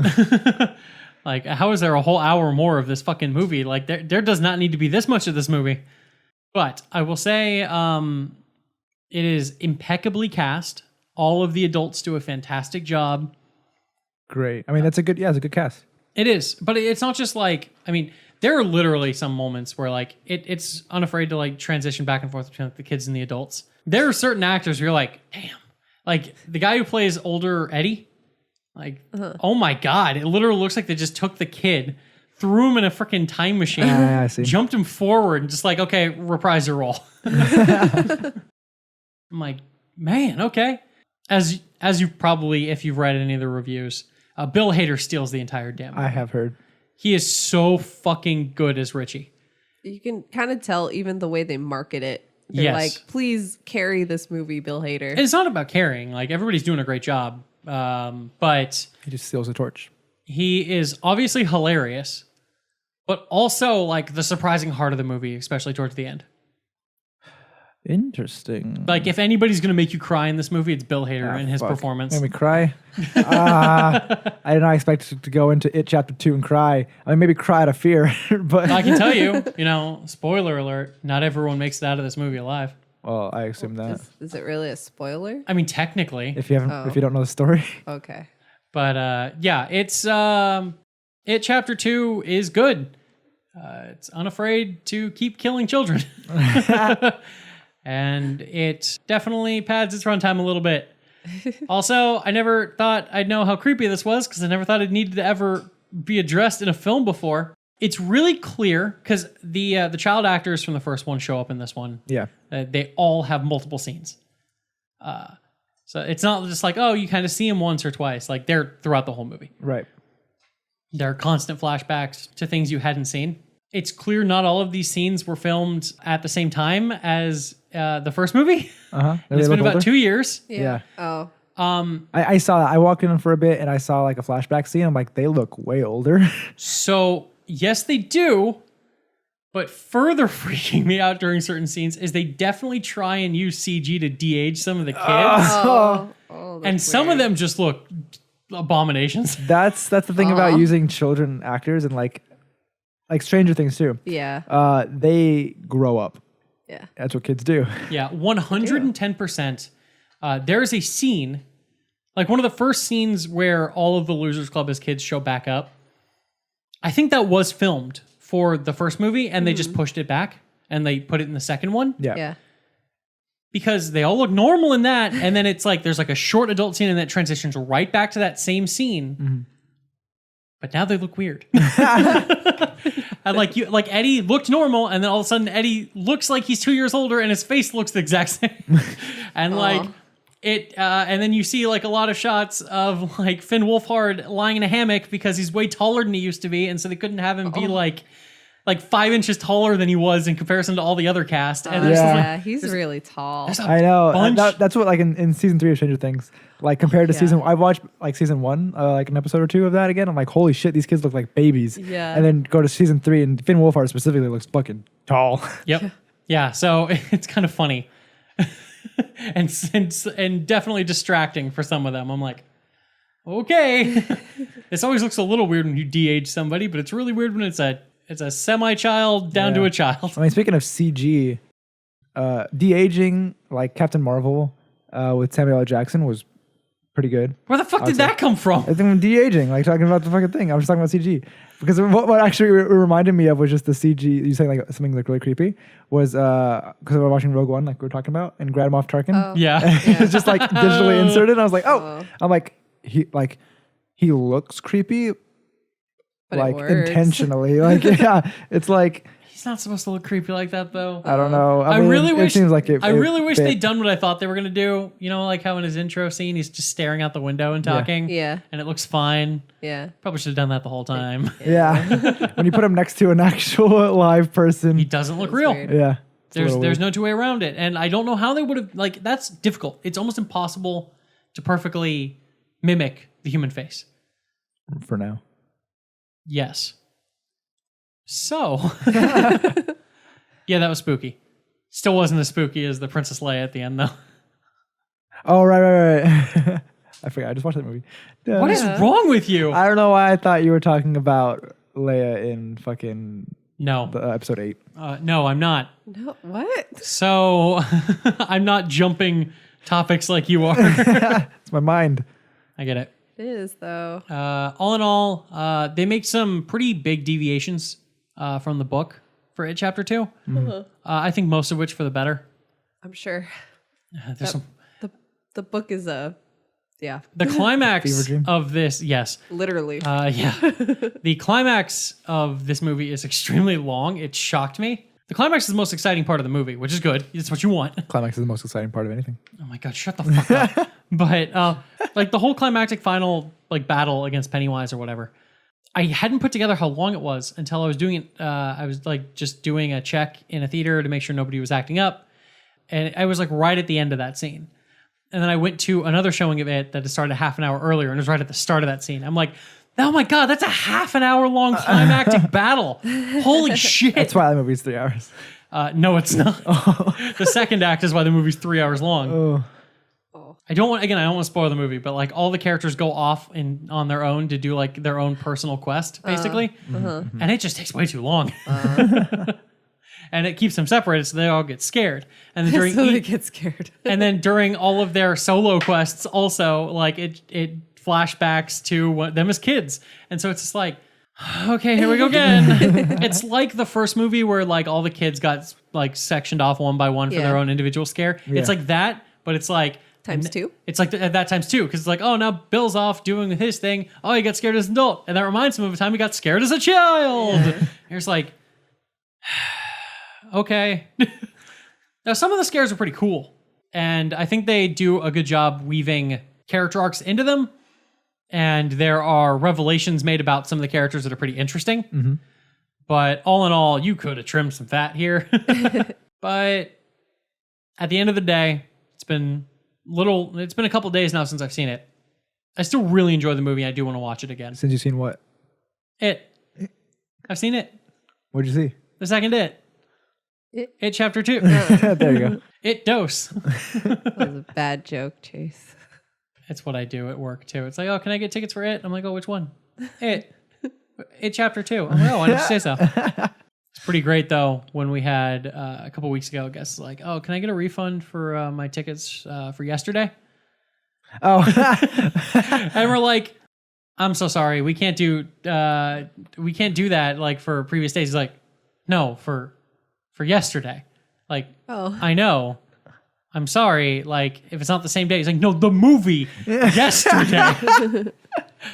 Like, how is there a whole hour more of this fucking movie? Like, there does not need to be this much of this movie. But I will say, it is impeccably cast. All of the adults do a fantastic job. Great. I mean, it's a good cast. It is, but it's not just like, I mean, there are literally some moments where like it's unafraid to like transition back and forth between like, the kids and the adults. There are certain actors who you're like, damn, like the guy who plays older Eddie, like, oh my God, it literally looks like they just took the kid, threw him in a freaking time machine, I see. jumped him forward and just like, okay, reprise your role. I'm like, man, okay. As you probably, if you've read any of the reviews, Bill Hader steals the entire damn movie. I have heard. He is so fucking good as Richie. You can kind of tell even the way they market it. They're Yes. like, please carry this movie, Bill Hader. It's not about carrying. Like, everybody's doing a great job. But He just steals the torch. he is obviously hilarious, but also, like, the surprising heart of the movie, especially towards the end. Interesting. Like, if anybody's going to make you cry in this movie, it's Bill Hader and his Fuck. performance. Made me cry. I did not expect to go into It Chapter 2 and cry. I mean, maybe cry out of fear, but I can tell you, spoiler alert, not everyone makes it out of this movie alive. well, I assume that Is it really a spoiler? I mean, technically. if you haven't, if you don't know the story, Okay. But yeah, it's It Chapter 2 is good. It's unafraid to keep killing children. And it definitely pads its runtime a little bit. Also, I never thought I'd know how creepy this was because I never thought it needed to ever be addressed in a film before. It's really clear because the child actors from the first one show up in this one. yeah, They all have multiple scenes. So it's not just like, oh, you kind of see them once or twice. Like, they're throughout the whole movie. right. There are constant flashbacks to things you hadn't seen. It's clear not all of these scenes were filmed at the same time as the first movie. It's been about 2 years. Yeah. Oh. I saw that. I walked in for a bit and I saw like a flashback scene. I'm like, they look way older. So, yes, they do. But further freaking me out during certain scenes is they definitely try and use CG to de-age some of the kids. Oh, and that's some of weird. them just look abominations. That's the thing about using children actors and like Stranger Things too. Yeah. They grow up. Yeah. That's what kids do. Yeah, 110%. There's a scene, like one of the first scenes where all of the Losers Club as kids show back up. I think that was filmed for the first movie, and they just pushed it back, and they put it in the second one. Yeah. Yeah. Because they all look normal in that, and then it's like there's like a short adult scene, and that transitions right back to that same scene. but now they look weird. And like Eddie looked normal, and then all of a sudden Eddie looks like he's 2 years older, and his face looks the exact same. And like and then you see like a lot of shots of like Finn Wolfhard lying in a hammock because he's way taller than he used to be, and so they couldn't have him be like 5 inches taller than he was in comparison to all the other cast. And he's really tall. I know. That's what like in season 3 of Stranger Things, like compared to season, I watched like season 1, like an episode or 2 of that again. I'm like, holy shit, these kids look like babies. Yeah. And then go to season 3, and Finn Wolfhard specifically looks fucking tall. Yep. Yeah. So it's kind of funny, and definitely distracting for some of them. I'm like, okay, this always looks a little weird when you de-age somebody, but it's really weird when it's a semi-child down to a child. I mean, speaking of CG, de-aging like Captain Marvel with Samuel L. Jackson was pretty good. Where the fuck did that come from? I think de-aging, like talking about the fucking thing. I was talking about CG. Because what actually reminded me of was just the CG, you saying like something like really creepy, was because we were watching Rogue One, like we were talking about, and Grand Moff Tarkin. Oh. Yeah. It's just like digitally inserted. And I was like, I'm like, he looks creepy, but like intentionally. Like, yeah, it's like, He's not supposed to look creepy like that, though. I don't know. I mean, really wish. It seems like I really wish they'd done what I thought they were gonna do. You know, like how in his intro scene he's just staring out the window and talking. Yeah. And it looks fine. Yeah. Probably should have done that the whole time. Yeah. When you put him next to an actual live person, He doesn't look real. weird. yeah. There's no two way around it, and I don't know how they would have. Like, that's difficult. It's almost impossible to perfectly mimic the human face. For now. Yes. So, yeah, that was spooky. Still wasn't as spooky as the Princess Leia at the end, though. Oh, right. I forgot. I just watched that movie. What is wrong with you? I don't know why I thought you were talking about Leia in fucking No. episode 8. No, I'm not. No, what? So, I'm not jumping topics like you are. It's my mind. I get it. It is, though. All in all, they make some pretty big deviations from the book for It Chapter 2. I think most of which for the better. I'm sure. There's some... The book is yeah. The climax Fever dream? of this, yes. Literally. Yeah. The climax of this movie is extremely long. It shocked me. The climax is the most exciting part of the movie, which is good. It's what you want. Climax is the most exciting part of anything. Oh my God, shut the fuck up. But like the whole climactic final like battle against Pennywise or whatever, I hadn't put together how long it was until I was doing it. I was like just doing a check in a theater to make sure nobody was acting up. And I was like right at the end of that scene. And then I went to another showing of it that had started a half an hour earlier, and it was right at the start of that scene. I'm like, oh my God, that's a half an hour long climactic battle. Holy shit. That's why the movie's 3 hours. No, it's not. The second act is why the movie's 3 hours long. I don't want to spoil the movie, but like all the characters go off on their own to do like their own personal quest, basically. And it just takes way too long. And it keeps them separated so they all get scared. And then during they get scared. and then during all of their solo quests also, like it flashbacks to them as kids. And so it's just like, okay, here we go again. It's like the first movie where like all the kids got like sectioned off one by one for their own individual scare. Yeah. It's like that, but it's like times 2. It's like that times 2 because it's like, oh, now Bill's off doing his thing. Oh, he got scared as an adult, and that reminds him of a time he got scared as a child. Yeah. You're just like, okay. Now some of the scares are pretty cool, and I think they do a good job weaving character arcs into them. And there are revelations made about some of the characters that are pretty interesting. But all in all, you could have trimmed some fat here. But at the end of the day, it's been a couple days now since I've seen it. I still really enjoy the movie. I do want to watch it again. Since you've seen what? It. I've seen it. What'd you see? The second It. It Chapter 2. There you go. It Dose. That was a bad joke, Chase. It's what I do at work too. It's like, oh, can I get tickets for It? I'm like, oh, which one? It Chapter 2. I'm like, oh, why didn't you say so? It's pretty great though. When we had a couple weeks ago, I guess like, oh, can I get a refund for my tickets for yesterday? Oh, and we're like, I'm so sorry, we can't do that like for previous days. He's like, no, for yesterday. Like, oh, I know. I'm sorry, like, if it's not the same day. He's like, no, the movie yesterday.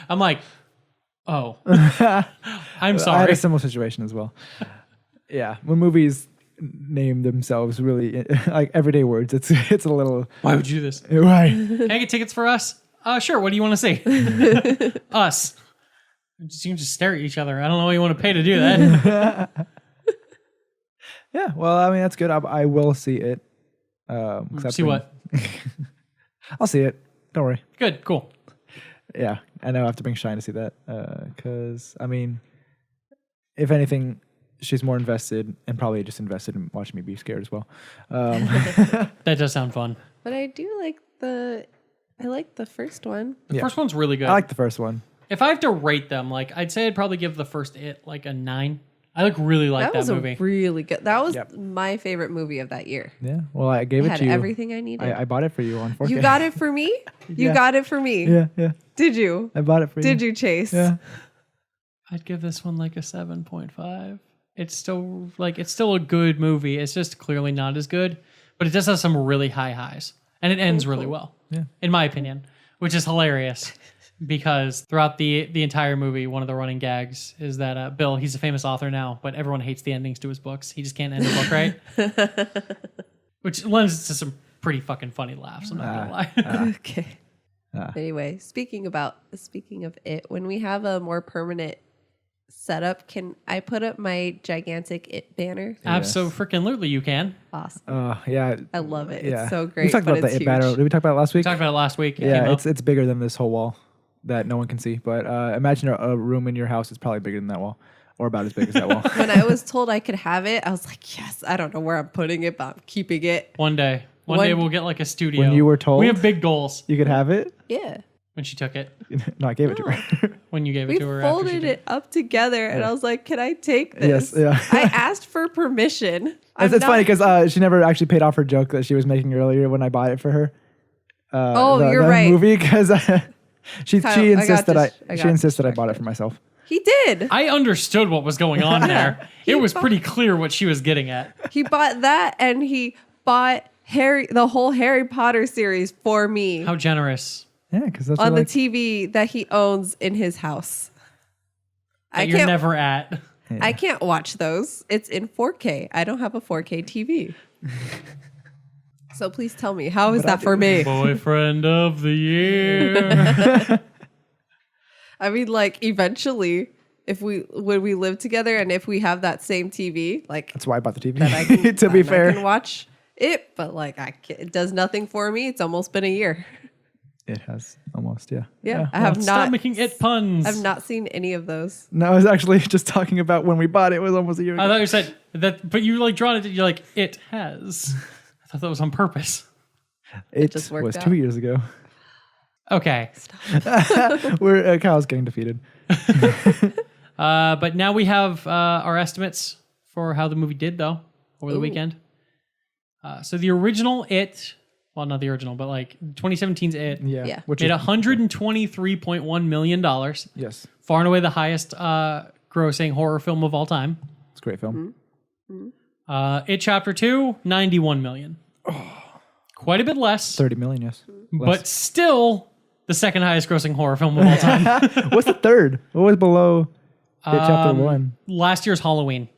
I'm like, Oh. I'm I had sorry. a similar situation as well. Yeah, when movies name themselves really like everyday words, it's a little Why would you do this? right. Can I get tickets for Us? Sure. What do you want to see? Us. You can just stare at each other. I don't know what you want to pay to do that. Yeah, well, I mean that's good. I will see it. See what? I'll see it. Don't worry. Good. Cool. Yeah, I know I have to bring Shine to see that because I mean, if anything, she's more invested and probably just invested in watching me be scared as well. That does sound fun. But I do like I like the first one. The first one's really good. I like the first one. If I have to rate them, like I'd say I'd probably give the first It like a 9. I really like that was movie. a really good. That was Yep. my favorite movie of that year. Yeah, well, I gave It it had to you. everything I needed. I bought it for you on 4K. You got it for me? You Yeah. got it for me. Yeah. Did you? I bought it for you. Did you, Chase? Yeah. I'd give this one like a 7.5. It's still a good movie. It's just clearly not as good, but it does have some really high highs, and it ends really well. Yeah. In my opinion, which is hilarious because throughout the entire movie, one of the running gags is that Bill, he's a famous author now, but everyone hates the endings to his books. He just can't end a book right, which lends to some pretty fucking funny laughs. I'm not gonna lie. Okay. Anyway, speaking of it, when we have a more permanent setup, can I put up my gigantic It banner? Absolutely, you can. Awesome. Yeah. I love it. Yeah. It's so great. We talked about but the it's It banner. huge. Did we talk about it last We week? talked about it last week. It Yeah, came up. it's bigger than this whole wall that no one can see. But imagine a room in your house is probably bigger than that wall, or about as big as that wall. When I was told I could have it, I was like, yes, I don't know where I'm putting it, but I'm keeping it. One day we'll get like a studio. When you were told we have big goals. You could have it. Yeah. When she took it, No, I gave it to her. when you gave it We to her, after she folded did it up together, and I was like, can I take this? Yes, yeah. I asked for permission. It's funny because she never actually paid off her joke that she was making earlier when I bought it for her. You're the right. Movie because she Kyle, I insists got that dis- she insists that I bought it for myself. He did. I understood what was going on there. It was pretty clear what she was getting at. He bought that, and he bought the whole Harry Potter series for me How generous. Yeah, because that's on what, the TV that he owns in his house. That you're never at. I can't watch those. It's in 4K. I don't have a 4K TV. So please tell me, how is that for me? Boyfriend of the year. I mean, like, eventually, when we live together and if we have that same TV, like, That's why I bought the TV. I can, to be then I fair, can watch it, but like, it does nothing for me. It's almost been a year. it has almost. Yeah. Yeah, I have Stop not. making it puns. I've not seen any of those. No, I was actually just talking about when we bought it. It was almost a year I ago. thought you said that, but you like drawn it. You're like, it has. I thought that was on purpose. It just worked was out. 2 years ago. Okay. Kyle's getting defeated. But now we have our estimates for how the movie did, though, over the weekend. So the original It, well, not the original, but like 2017's It, Yeah. Which made is $123.1 million. yes, Far and away the highest grossing horror film of all time. it's a great film. It Chapter 2, $91 million. Quite a bit less, 30 million, yes. but still the second highest grossing horror film of all time. What's the third? What was below It Chapter 1? Last year's Halloween,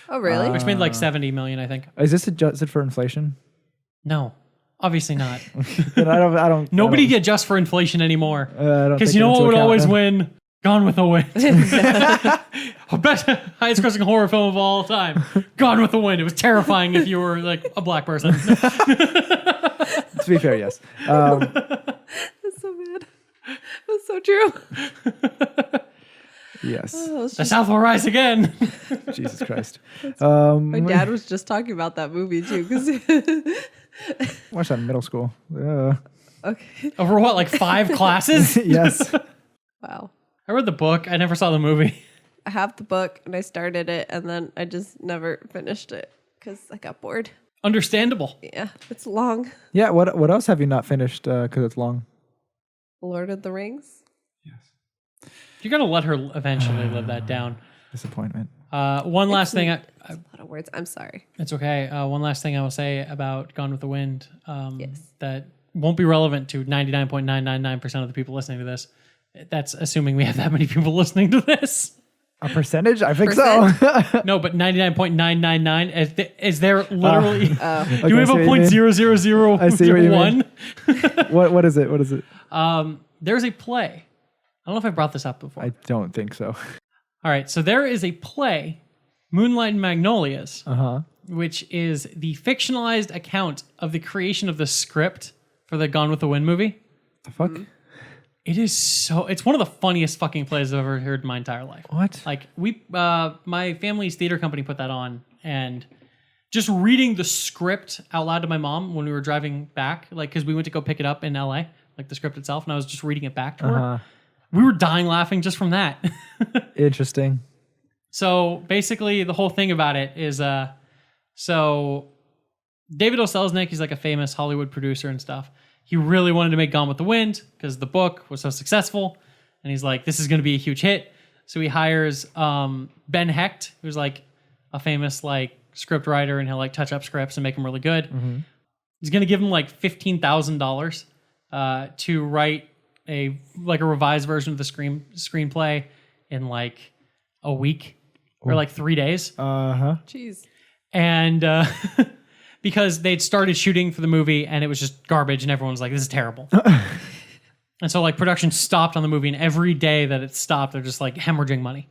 Oh, really? which made like 70 million, I think. Is this adjusted for inflation? No, obviously not. Then I don't. Nobody adjusts for inflation anymore. Because Because you know what would always win? Gone with the Wind. Best highest grossing horror film of all time. Gone with the Wind. It was terrifying if you were like a black person. To be fair, yes. That's so bad. That's so true. Yes. Oh, it's The just- South will rise again. Jesus Christ. my dad was just talking about that movie too. Watched that in middle school. Okay. Over what, like 5 classes? Yes. Wow. I read the book. I never saw the movie. I have the book and I started it and then I just never finished it because I got bored. Understandable. Yeah, it's long. Yeah. What else have you not finished? Because it's long. Lord of the Rings. You're going to let her eventually live that down. Disappointment. One last thing. It's a lot of words. I'm sorry. It's okay. One last thing I will say about Gone with the Wind Yes. that won't be relevant to 99.999% of the people listening to this That's assuming we have that many people listening to this. A percentage? I think Percent? so. No, but 99.999. Is there literally? Do we have I see a what you point mean. zero zero zero I see what you one? What is it? What is it? There's a play. I don't know if I brought this up before. I don't think so. All right, so there is a play, Moonlight and Magnolias, Uh-huh. which is the fictionalized account of the creation of the script for the Gone with the Wind movie. The fuck? It is it's one of the funniest fucking plays I've ever heard in my entire life. What? Like my family's theater company put that on, and just reading the script out loud to my mom when we were driving back, like, cause we went to go pick it up in LA, like the script itself. And I was just reading it back to her. We were dying laughing just from that. Interesting. So basically the whole thing about it is, so David O. Selznick, he's like a famous Hollywood producer and stuff. He really wanted to make Gone with the Wind because the book was so successful. And he's like, this is going to be a huge hit. So he hires Ben Hecht, who's like a famous like script writer, and he'll like touch up scripts and make them really good. Mm-hmm. He's going to give him like $15,000 to write a revised version of the screenplay in like a week or like 3 days. Jeez. And because they'd started shooting for the movie and it was just garbage, and everyone was like, this is terrible. And so like production stopped on the movie, and every day that it stopped, they're just like hemorrhaging money.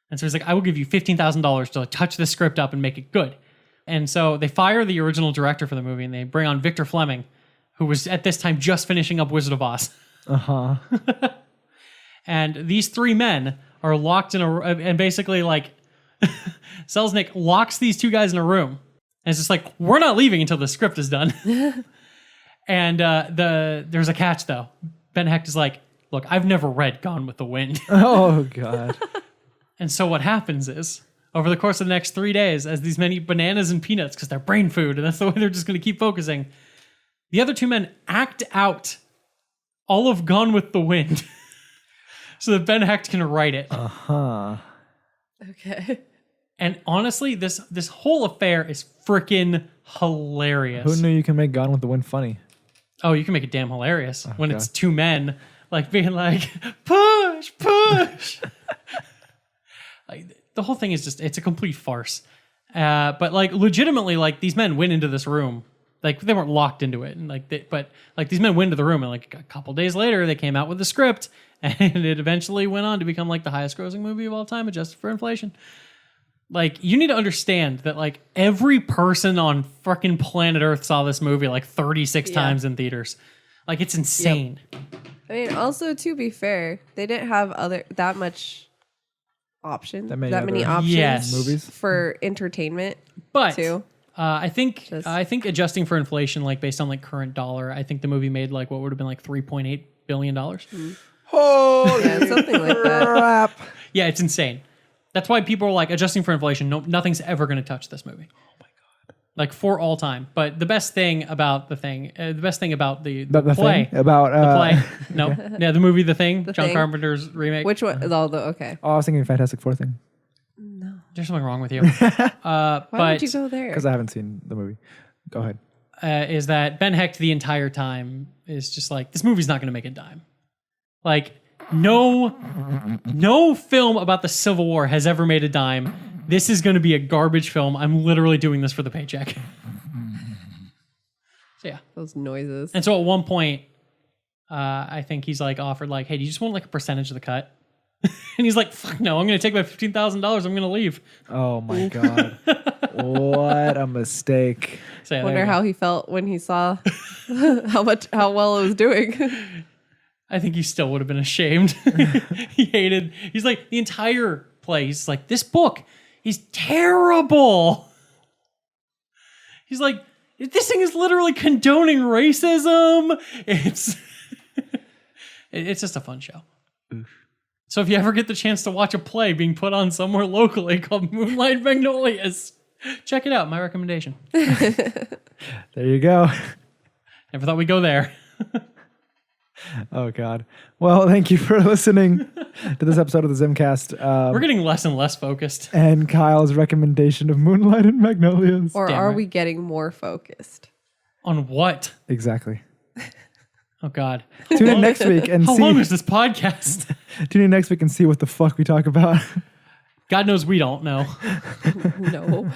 And so he's like, I will give you $15,000 to touch this script up and make it good. And so they fire the original director for the movie, and they bring on Victor Fleming, who was at this time just finishing up Wizard of Oz. And these three men are locked in and basically like Selznick locks these two guys in a room, and it's just like, we're not leaving until the script is done. And there's a catch though. Ben Hecht is like, look, I've never read Gone with the Wind. Oh God. And so what happens is, over the course of the next 3 days, as these many bananas and peanuts, because they're brain food, and that's the way they're just going to keep focusing, the other two men act out all of Gone with the Wind so that Ben Hecht can write it. Okay. And honestly, this whole affair is freaking hilarious. Who knew you can make Gone with the Wind funny? Oh, you can make it damn hilarious when it's two men like being like, push, push. Like, the whole thing is just, it's a complete farce. But like legitimately, like these men went into this room. Like they weren't locked into it, and but these men went into the room, and like a couple days later, they came out with the script, and it eventually went on to become like the highest grossing movie of all time, adjusted for inflation. Like, you need to understand that like every person on fucking planet Earth saw this movie like 36 times in theaters. Like, it's insane. Yep. I mean, also to be fair, they didn't have that much option, that many options movies for entertainment. But too. I think adjusting for inflation, like based on like current dollar, I think the movie made like what would have been like $3.8 billion. Oh yeah, something like that. Yeah, it's insane. That's why people are like, adjusting for inflation, nothing's ever going to touch this movie. Oh my God. Like for all time. But the best thing about the play. No. Yeah, the movie The Thing, John Carpenter's remake. Which one? Okay. Oh, I was thinking Fantastic Four thing. No. There's something wrong with you. Why would you go there? Because I haven't seen the movie. Go ahead. Is that Ben Hecht the entire time is just like, this movie's not going to make a dime. Like, no film about the Civil War has ever made a dime. This is going to be a garbage film. I'm literally doing this for the paycheck. So yeah. Those noises. And so at one point, I think he's like offered like, hey, do you just want like a percentage of the cut? And he's like, fuck no, I'm going to take my $15,000. I'm going to leave. Oh my God. What a mistake. So, yeah, wonder how he felt when he saw how well it was doing. I think he still would have been ashamed. He's like, the entire play, he's like, this book is terrible. He's like, this thing is literally condoning racism. It's just a fun show. Oof. So if you ever get the chance to watch a play being put on somewhere locally called Moonlight and Magnolias, check it out. My recommendation. There you go. Never thought we'd go there. Oh God. Well, thank you for listening to this episode of the ZymCast. We're getting less and less focused. And Kyle's recommendation of Moonlight and Magnolias. Or are we getting more focused? On what? Exactly. Oh God. Tune in next week and How see. long is this podcast? Tune in next week and see what the fuck we talk about. God knows we don't know. No.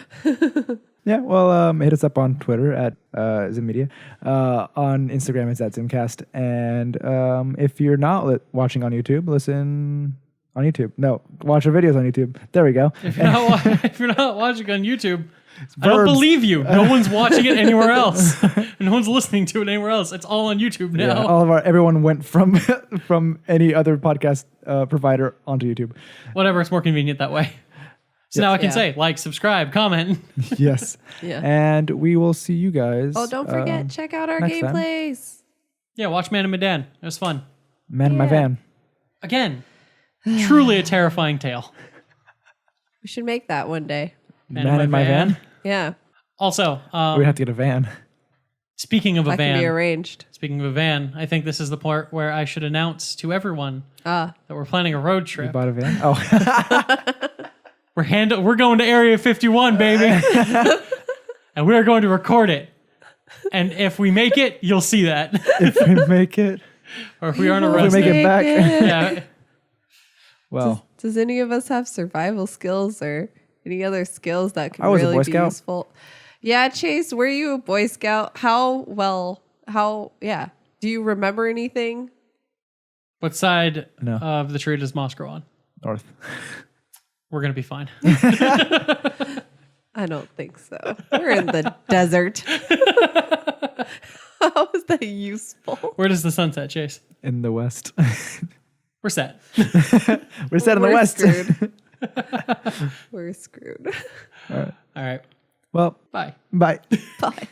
Yeah, well, hit us up on Twitter at ZymMedia. On Instagram, it's at ZymCast. And if you're not watching on YouTube, listen on YouTube. No, watch our videos on YouTube. There we go. If you're not watching on YouTube, I don't Verbs. believe you. No one's watching it anywhere else. No one's listening to it anywhere else. It's all on YouTube now. Yeah, everyone went from from any other podcast provider onto YouTube. Whatever, it's more convenient that way. So now I can Yeah. say, like, subscribe, comment. Yes. Yeah. And we will see you guys. Oh, don't forget, check out our next time. gameplays. Yeah, watch Man in Medan. It was fun. Man in my Yeah. van. Again, truly a terrifying tale. We should make that one day. Man in my van. Yeah. Also, We'd have to get a van. speaking of a That can be van, arranged. I think this is the part where I should announce to everyone that we're planning a road You trip. bought a van? Oh. We're going to Area 51, baby. And we're going to record it. And if we make it, you'll see that. If we make it. Or if we aren't If we arrested. make it back. Yeah. Well, Does any of us have survival skills or any other skills that could I was a really Boy be Scout. useful? Yeah, Chase, were you a Boy Scout? Do you remember anything? What side No. of the tree does moss grow on? North. We're going to be fine. I don't think so. We're in the desert. How is that useful? Where does the sun set, Chase? In the west. We're set. We're set in the We're west. screwed. We're screwed. All right. Well, Bye. bye. Bye.